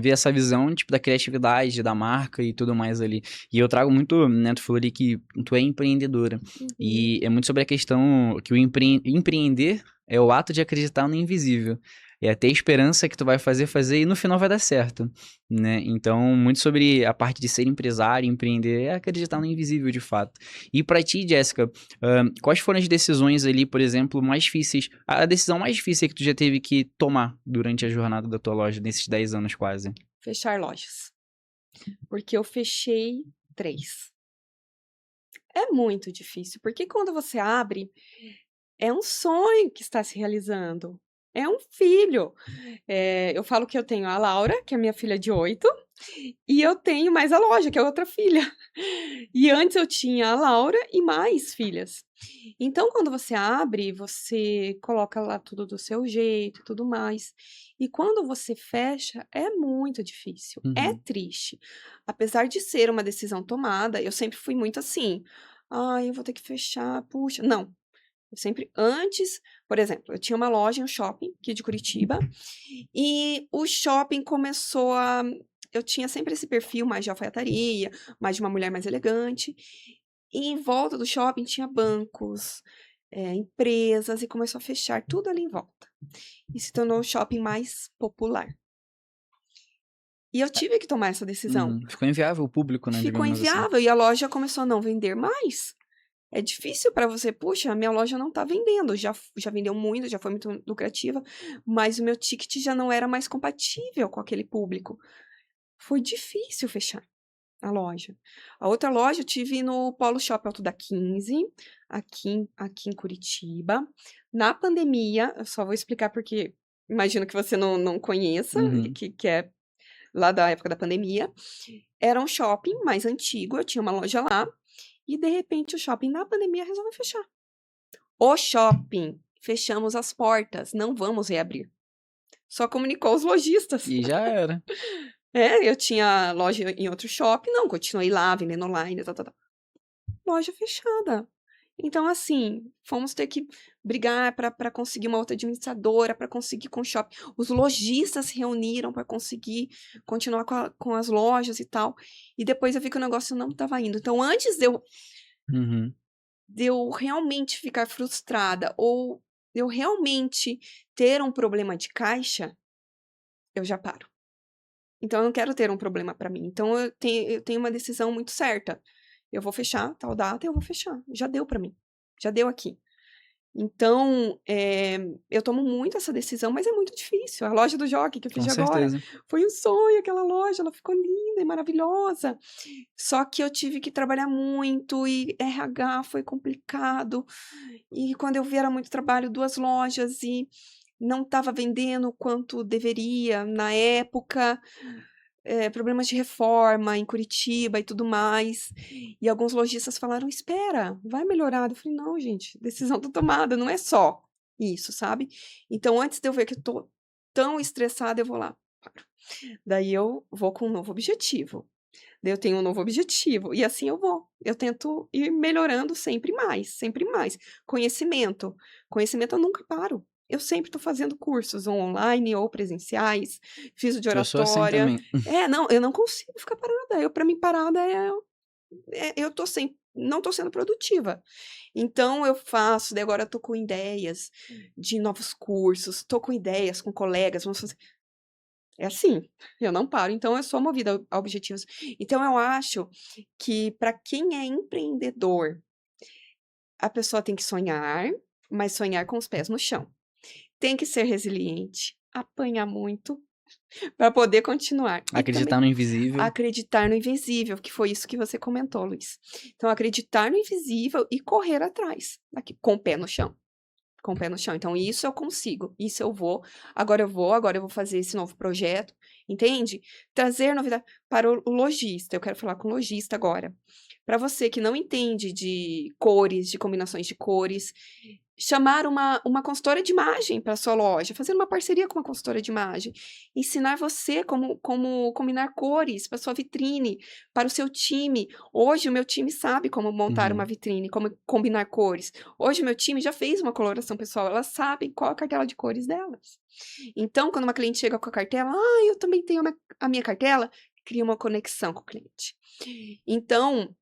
ver essa visão, tipo, da criatividade, da marca e tudo mais ali. E eu trago muito, né? Tu falou ali que tu é empreendedora. uhum, E é muito sobre a questão que o empreender é o ato de acreditar no invisível. É ter esperança que tu vai fazer e no final vai dar certo, né? Então, muito sobre a parte de ser empresário, empreender, é acreditar no invisível de fato. E pra ti, Jéssica, quais foram as decisões ali, por exemplo, mais difíceis? A decisão mais difícil que tu já teve que tomar durante a jornada da tua loja, nesses 10 anos quase? fechar lojas. Porque eu fechei 3. É muito difícil, porque quando você abre, é um sonho que está se realizando. É um filho. Eu falo que eu tenho a Laura, que é minha filha de 8, e eu tenho mais a loja, que é outra filha. E antes eu tinha a Laura e mais filhas. Então, quando você abre, você coloca lá tudo do seu jeito e tudo mais. E quando você fecha, é muito difícil, é Uhum. triste. Apesar de ser uma decisão tomada, eu sempre fui muito assim: "Ai, eu vou ter que fechar, puxa". Não, eu sempre antes, por exemplo, eu tinha uma loja em um shopping aqui de Curitiba, e o shopping começou a eu tinha sempre esse perfil mais de alfaiataria, mais de uma mulher mais elegante, e em volta do shopping tinha bancos, empresas, e começou a fechar tudo ali em volta. E se tornou o shopping mais popular. E eu tive que tomar essa decisão. Ficou inviável o público, né? Ficou digamos inviável e a loja começou a não vender mais. É difícil para você, puxa, a minha loja não tá vendendo, já vendeu muito, já foi muito lucrativa, mas o meu ticket já não era mais compatível com aquele público. Foi difícil fechar a loja. A outra loja eu tive no Polo Shop Alto da 15, aqui em Curitiba. Na pandemia, eu só vou explicar porque imagino que você não conheça, Uhum. que é lá da época da pandemia. Era um shopping mais antigo, eu tinha uma loja lá, e de repente o shopping na pandemia resolveu fechar. O shopping, fechamos as portas, não vamos reabrir. Só comunicou os lojistas. E já era. Eu tinha loja em outro shopping, não, continuei lá, vendendo online, tal. Loja fechada. Então, assim, fomos ter que brigar para conseguir uma outra administradora, para conseguir com o shopping. Os lojistas se reuniram para conseguir continuar com as lojas e tal. E depois eu vi que o negócio não estava indo. Então, antes de eu realmente ficar frustrada ou de eu realmente ter um problema de caixa, eu já paro. Então, eu não quero ter um problema para mim. Então, eu tenho uma decisão muito certa. Eu vou fechar tal data, eu vou fechar. Já deu para mim. Já deu aqui. Então, eu tomo muito essa decisão, mas é muito difícil. A loja do Jockey que eu fiz Com agora certeza. foi um sonho, aquela loja, ela ficou linda e maravilhosa. Só que eu tive que trabalhar muito e RH foi complicado. E quando eu vi era muito trabalho, 2 lojas e não estava vendendo o quanto deveria na época. Problemas de reforma em Curitiba e tudo mais. E alguns lojistas falaram: espera, vai melhorar. Eu falei: não, gente, decisão tá tomada, não é só isso, sabe? Então, antes de eu ver que eu tô tão estressada, eu vou lá, paro. Daí eu vou com um novo objetivo. Daí eu tenho um novo objetivo. E assim eu vou. Eu tento ir melhorando sempre mais, sempre mais. Conhecimento. Conhecimento eu nunca paro. Eu sempre estou fazendo cursos online ou presenciais, fiz o de Eu sou assim oratória. também. Não, eu não consigo ficar parada. Para mim, parada eu tô não estou sendo produtiva. Então, eu faço, daí agora eu tô com ideias de novos cursos, tô com ideias com colegas, vamos fazer. É assim, eu não paro, então eu sou movida a objetivos. Então, eu acho que para quem é empreendedor, a pessoa tem que sonhar, mas sonhar com os pés no chão. Tem que ser resiliente, apanhar muito para poder continuar. E Acreditar no invisível. acreditar no invisível, que foi isso que você comentou, Luiz. Então, acreditar no invisível e correr atrás, aqui, com o pé no chão. Com o pé no chão. Então, isso eu consigo, isso eu vou, agora eu vou fazer esse novo projeto, entende? Trazer novidade para o lojista, eu quero falar com o lojista agora. Para você que não entende de cores, de combinações de cores, chamar uma consultora de imagem para sua loja, fazer uma parceria com uma consultora de imagem, ensinar você como combinar cores para sua vitrine, para o seu time. Hoje o meu time sabe como montar uma vitrine, como combinar cores. Hoje o meu time já fez uma coloração pessoal, elas sabem qual a cartela de cores delas. Então, quando uma cliente chega com a cartela, eu também tenho a minha cartela, cria uma conexão com o cliente. Então,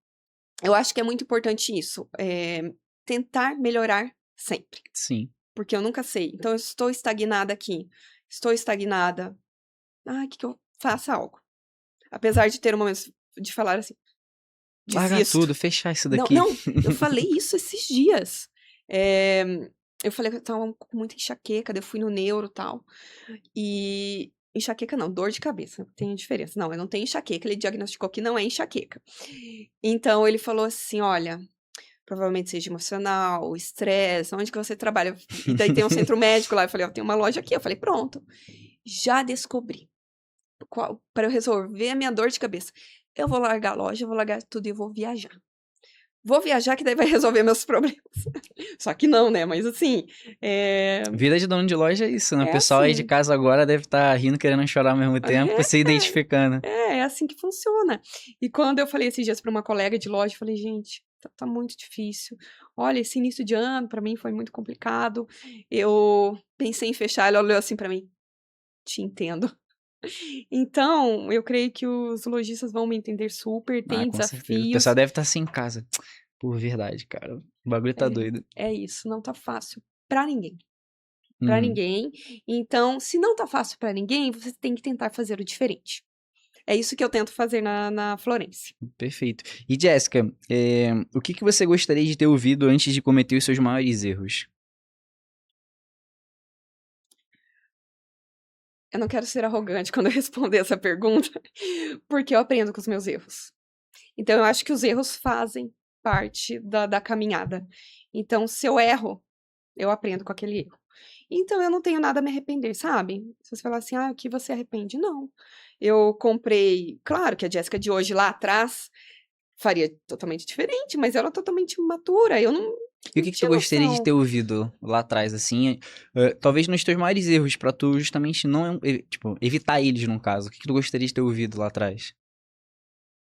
eu acho que é muito importante isso, tentar melhorar sempre. Sim. Porque eu nunca sei. Então, eu estou estagnada aqui. Estou estagnada. Que eu faça algo. Apesar de ter momentos de falar assim, Largar desisto. tudo, fechar isso daqui. Não, eu falei isso esses dias. Eu falei que eu tava com muita enxaqueca, daí eu fui no neuro e tal. E enxaqueca não, dor de cabeça. Tem diferença. Não, eu não tenho enxaqueca. Ele diagnosticou que não é enxaqueca. Então, ele falou assim, olha, provavelmente seja emocional, estresse, onde que você trabalha? E daí tem um centro médico lá. Eu falei, tem uma loja aqui. Eu falei, pronto. Já descobri. Para eu resolver a minha dor de cabeça. Eu vou largar a loja, eu vou largar tudo e eu vou viajar. Vou viajar que daí vai resolver meus problemas. Só que não, né? Mas assim... Vida de dono de loja é isso, né? O pessoal assim. aí de casa agora deve estar rindo, querendo chorar ao mesmo tempo, se identificando. É assim que funciona. E quando eu falei esses dias para uma colega de loja, eu falei, gente, tá muito difícil. Olha, esse início de ano para mim foi muito complicado. Eu pensei em fechar, ela olhou assim para mim. Te entendo. Então, eu creio que os lojistas vão me entender super, tem Com certeza. O desafios. pessoal deve estar assim em casa. Por verdade, cara. O bagulho tá doido. É isso, não tá fácil pra ninguém. Pra ninguém. Então, se não tá fácil pra ninguém, você tem que tentar fazer o diferente. é isso que eu tento fazer na Florence. Perfeito. E Jéssica, o que você gostaria de ter ouvido antes de cometer os seus maiores erros? Eu não quero ser arrogante quando eu responder essa pergunta, porque eu aprendo com os meus erros. Então, eu acho que os erros fazem parte da caminhada. Então, se eu erro, eu aprendo com aquele erro. Então, eu não tenho nada a me arrepender, sabe? Se você falar assim, o que você arrepende? Não. Eu comprei, claro que a Jéssica de hoje, lá atrás, faria totalmente diferente, mas ela é totalmente imatura, eu não E o que tu tinha gostaria de noção. ter ouvido lá atrás, assim? Talvez nos teus maiores erros, pra tu justamente não, tipo, evitar eles, no caso. O que tu gostaria de ter ouvido lá atrás?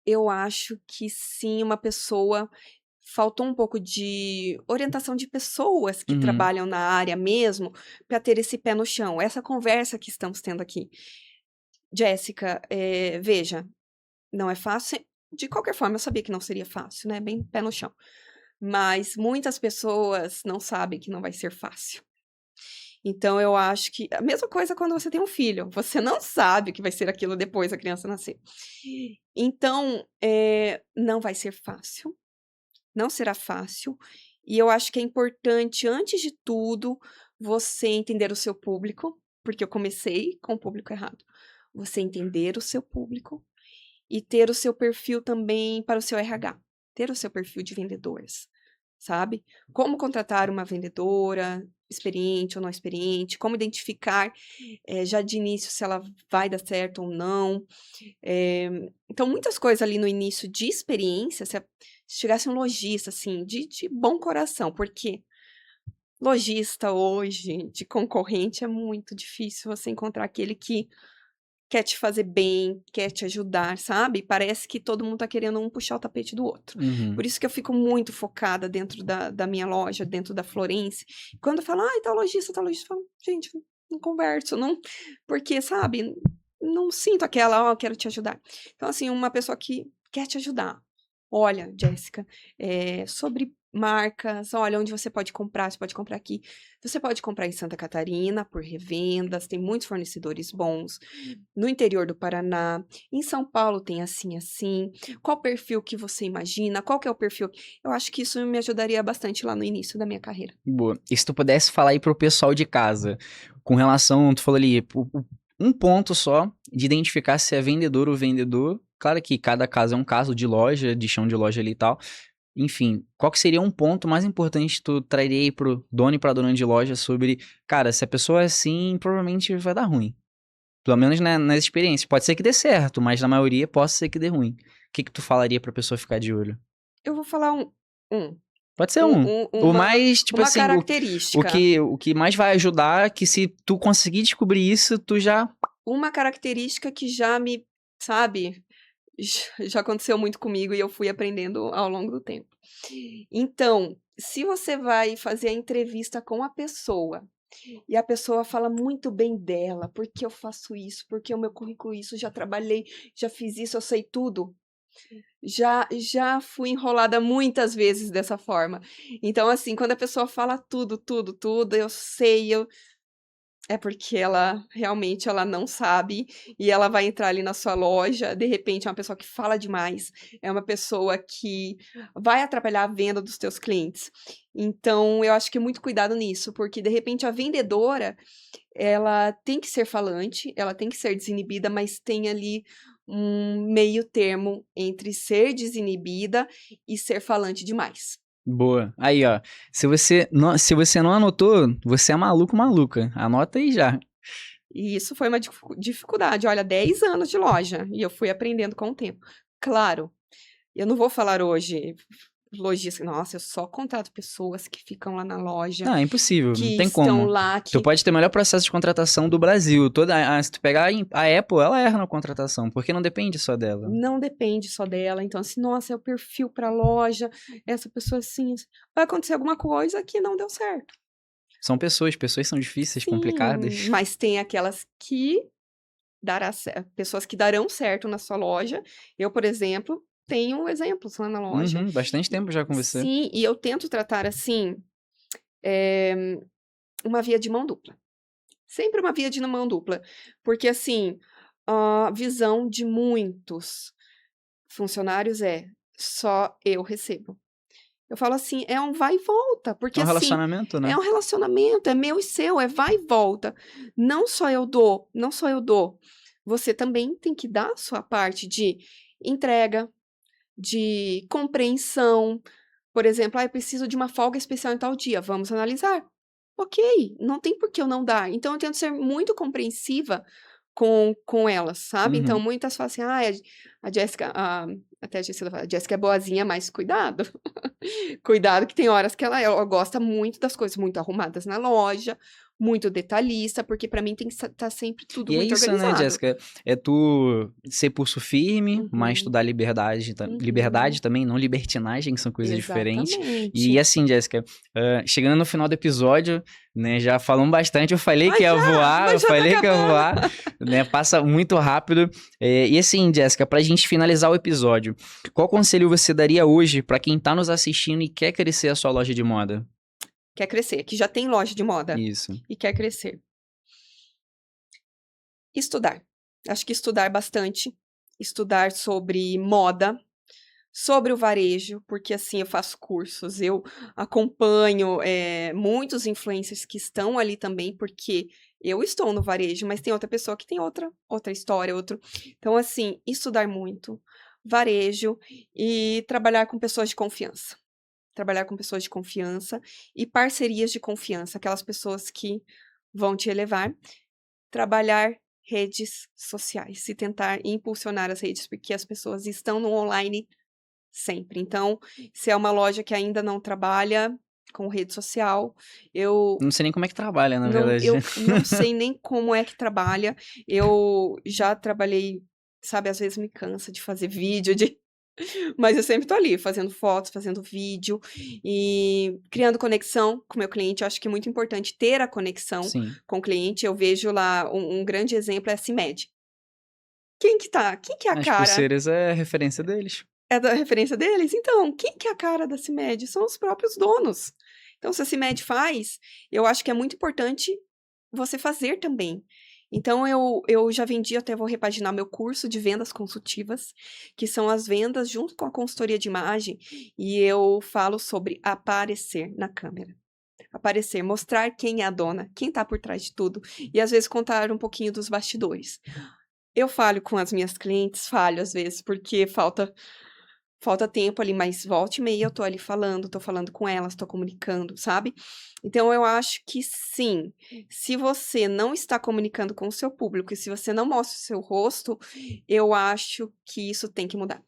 Eu acho que sim, uma pessoa faltou um pouco de orientação de pessoas que Uhum. trabalham na área mesmo, para ter esse pé no chão. Essa conversa que estamos tendo aqui. Jéssica, veja, não é fácil. De qualquer forma, eu sabia que não seria fácil, né? Bem pé no chão. Mas muitas pessoas não sabem que não vai ser fácil. Então, eu acho que a mesma coisa quando você tem um filho, você não sabe o que vai ser aquilo depois da criança nascer. Então, não vai ser fácil, não será fácil, e eu acho que é importante, antes de tudo, você entender o seu público, porque eu comecei com o público errado. Você entender o seu público e ter o seu perfil também para o seu RH, ter o seu perfil de vendedores, sabe? Como contratar uma vendedora, experiente ou não experiente, como identificar já de início se ela vai dar certo ou não. Então, muitas coisas ali no início de experiência, se chegasse um lojista, assim, de bom coração, porque lojista hoje, de concorrente, é muito difícil você encontrar aquele que quer te fazer bem, quer te ajudar, sabe? Parece que todo mundo tá querendo um puxar o tapete do outro. Uhum. Por isso que eu fico muito focada dentro da minha loja, dentro da Florence. Quando eu falo, tal lojista, eu falo, gente, não converso, não. Porque, sabe, não sinto aquela, quero te ajudar. Então, assim, uma pessoa que quer te ajudar. Olha, Jéssica, sobre marcas, olha, onde você pode comprar aqui. Você pode comprar em Santa Catarina por revendas, tem muitos fornecedores bons. No interior do Paraná, em São Paulo tem assim, assim. Qual perfil que você imagina? Qual que é o perfil? Eu acho que isso me ajudaria bastante lá no início da minha carreira. Boa. E se tu pudesse falar aí pro pessoal de casa, com relação, tu falou ali, um ponto só de identificar se é vendedor ou vendedor. Claro que cada caso é um caso de loja, de chão de loja ali e tal. Enfim, qual que seria um ponto mais importante que tu traria aí pro dono e pra dona de loja sobre, cara, se a pessoa é assim, provavelmente vai dar ruim. Pelo menos nas experiências. Pode ser que dê certo, mas na maioria pode ser que dê ruim. O que que tu falaria pra pessoa ficar de olho? Eu vou falar um, Pode ser um- um. um- O uma, mais, tipo uma assim, característica. o que mais vai ajudar é que se tu conseguir descobrir isso, tu já... Uma característica que já me, sabe, já aconteceu muito comigo e eu fui aprendendo ao longo do tempo. Então, se você vai fazer a entrevista com a pessoa e a pessoa fala muito bem dela, porque eu faço isso, porque o meu currículo isso, já trabalhei, já fiz isso, eu sei tudo. Já fui enrolada muitas vezes dessa forma. Então, assim, quando a pessoa fala tudo, tudo, tudo, eu sei, é porque ela realmente ela não sabe e ela vai entrar ali na sua loja, de repente é uma pessoa que fala demais, é uma pessoa que vai atrapalhar a venda dos teus clientes. Então, eu acho que muito cuidado nisso, porque de repente a vendedora, ela tem que ser falante, ela tem que ser desinibida, mas tem ali um meio termo entre ser desinibida e ser falante demais. Boa. Aí, ó. Se você não anotou, você é maluco, maluca. Anota aí já. E isso foi uma dificuldade. Olha, 10 anos de loja e eu fui aprendendo com o tempo. Claro, eu não vou falar hoje, lojista, nossa, eu só contrato pessoas que ficam lá na loja, Não, é impossível, não que tem estão como. lá, Tu que pode ter o melhor processo de contratação do Brasil. Se tu pegar a Apple, ela erra na contratação, porque não depende só dela. não depende só dela. Então, assim, nossa, é o perfil para a loja, essa pessoa assim, vai acontecer alguma coisa que não deu certo. São pessoas são difíceis, Sim, complicadas. mas tem aquelas que pessoas que darão certo na sua loja. Eu, por exemplo, tenho exemplos lá na loja. Uhum, bastante tempo já com você. Sim, e eu tento tratar assim, uma via de mão dupla. Sempre uma via de mão dupla. Porque assim, a visão de muitos funcionários só eu recebo. Eu falo assim, é um vai e volta, porque É um assim, relacionamento, né? é um relacionamento, é meu e seu, é vai e volta. Não só eu dou. Você também tem que dar a sua parte de entrega, de compreensão. Por exemplo, eu preciso de uma folga especial em tal dia, vamos analisar. Ok, não tem por que eu não dar. Então, eu tento ser muito compreensiva com elas, sabe? Então, Uhum. muitas falam assim, a Jéssica, até a Jéssica fala, a Jéssica é boazinha, mas cuidado. Cuidado que tem horas que ela gosta muito das coisas muito arrumadas na loja, muito detalhista, porque pra mim tem que estar sempre tudo E é muito isso, né, organizado. Jéssica? É tu ser pulso firme, mas tu Uhum, dar liberdade, uhum. liberdade também, não libertinagem, que são coisas diferentes. E Exatamente. assim, Jéssica, chegando no final do episódio, né, já falamos bastante, eu falei que ia voar, Mas já tá acabando. né, passa muito rápido. E assim, Jéssica, pra gente finalizar o episódio, qual conselho você daria hoje pra quem tá nos assistindo e quer crescer a sua loja de moda? Quer crescer, que já tem loja de moda Isso. e quer crescer. Estudar. Acho que estudar bastante. Estudar sobre moda, sobre o varejo, porque assim eu faço cursos, eu acompanho muitos influencers que estão ali também, porque eu estou no varejo, mas tem outra pessoa que tem outra história, outro. Então, assim, estudar muito, varejo e trabalhar com pessoas de confiança. Trabalhar com pessoas de confiança e parcerias de confiança, aquelas pessoas que vão te elevar. Trabalhar redes sociais e tentar impulsionar as redes, porque as pessoas estão no online sempre. Então, se é uma loja que ainda não trabalha com rede social, eu Não sei nem como é que trabalha, na não, verdade. eu não sei nem como é que trabalha. Eu já trabalhei, sabe, às vezes me cansa de fazer vídeo, mas eu sempre tô ali, fazendo fotos, fazendo vídeo e criando conexão com o meu cliente. Eu acho que é muito importante ter a conexão Sim. com o cliente. Eu vejo lá, um grande exemplo é a CIMED. Quem que é a As cara? pulseiras é a referência deles. É da referência deles? Então, quem que é a cara da CIMED? São os próprios donos. Então, se a CIMED faz, eu acho que é muito importante você fazer também. Então, eu já vendi, até vou repaginar meu curso de vendas consultivas, que são as vendas junto com a consultoria de imagem, e eu falo sobre aparecer na câmera. Aparecer, mostrar quem é a dona, quem tá por trás de tudo, e às vezes contar um pouquinho dos bastidores. Eu falho com as minhas clientes, às vezes, porque falta tempo ali, mas volta e meia eu tô ali falando, tô falando com elas, tô comunicando, sabe? Então eu acho que sim, se você não está comunicando com o seu público e se você não mostra o seu rosto, eu acho que isso tem que mudar.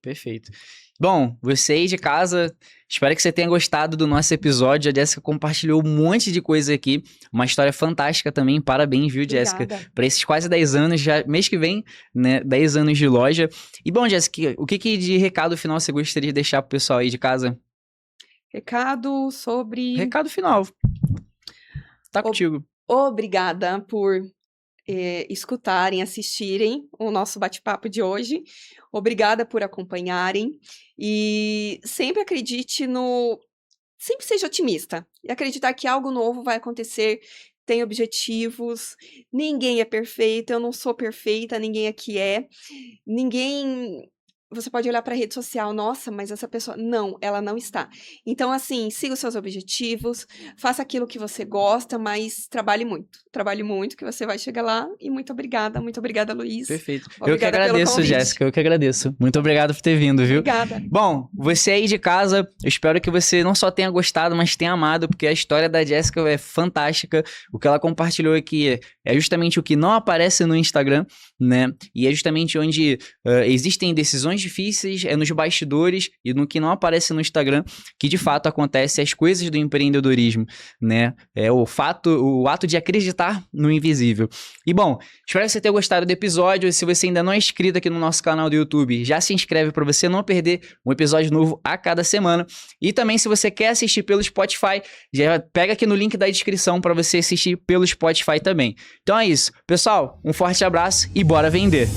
Perfeito. Bom, você aí de casa, espero que você tenha gostado do nosso episódio. A Jéssica compartilhou um monte de coisa aqui, uma história fantástica também. Parabéns, viu, Jéssica? Obrigada. Para esses quase 10 anos, já mês que vem, né, 10 anos de loja. E bom, Jéssica, o que de recado final você gostaria de deixar pro pessoal aí de casa? Recado sobre... Recado final. Tá contigo. Obrigada por escutarem, assistirem o nosso bate-papo de hoje. Obrigada por acompanharem. E sempre acredite sempre seja otimista. E acreditar que algo novo vai acontecer. Tem objetivos. Ninguém é perfeito. Eu não sou perfeita. Ninguém aqui é. Ninguém... Você pode olhar para a rede social, nossa, mas essa pessoa... Não, ela não está. Então, assim, siga os seus objetivos, faça aquilo que você gosta, mas trabalhe muito que você vai chegar lá. E muito obrigada, Luiz. Perfeito. Obrigada eu que agradeço, Jéssica, eu que agradeço. Muito obrigado por ter vindo, viu? Obrigada. Bom, você aí de casa, eu espero que você não só tenha gostado, mas tenha amado, porque a história da Jéssica é fantástica. O que ela compartilhou aqui é justamente o que não aparece no Instagram, né? E é justamente onde existem decisões difíceis, é nos bastidores e no que não aparece no Instagram, que de fato acontece as coisas do empreendedorismo, né? É o ato de acreditar no invisível. E bom, espero que você tenha gostado do episódio. Se você ainda não é inscrito aqui no nosso canal do YouTube, já se inscreve para você não perder um episódio novo a cada semana. E também, se você quer assistir pelo Spotify, já pega aqui no link da descrição para você assistir pelo Spotify também. Então é isso. Pessoal, um forte abraço e bora vender!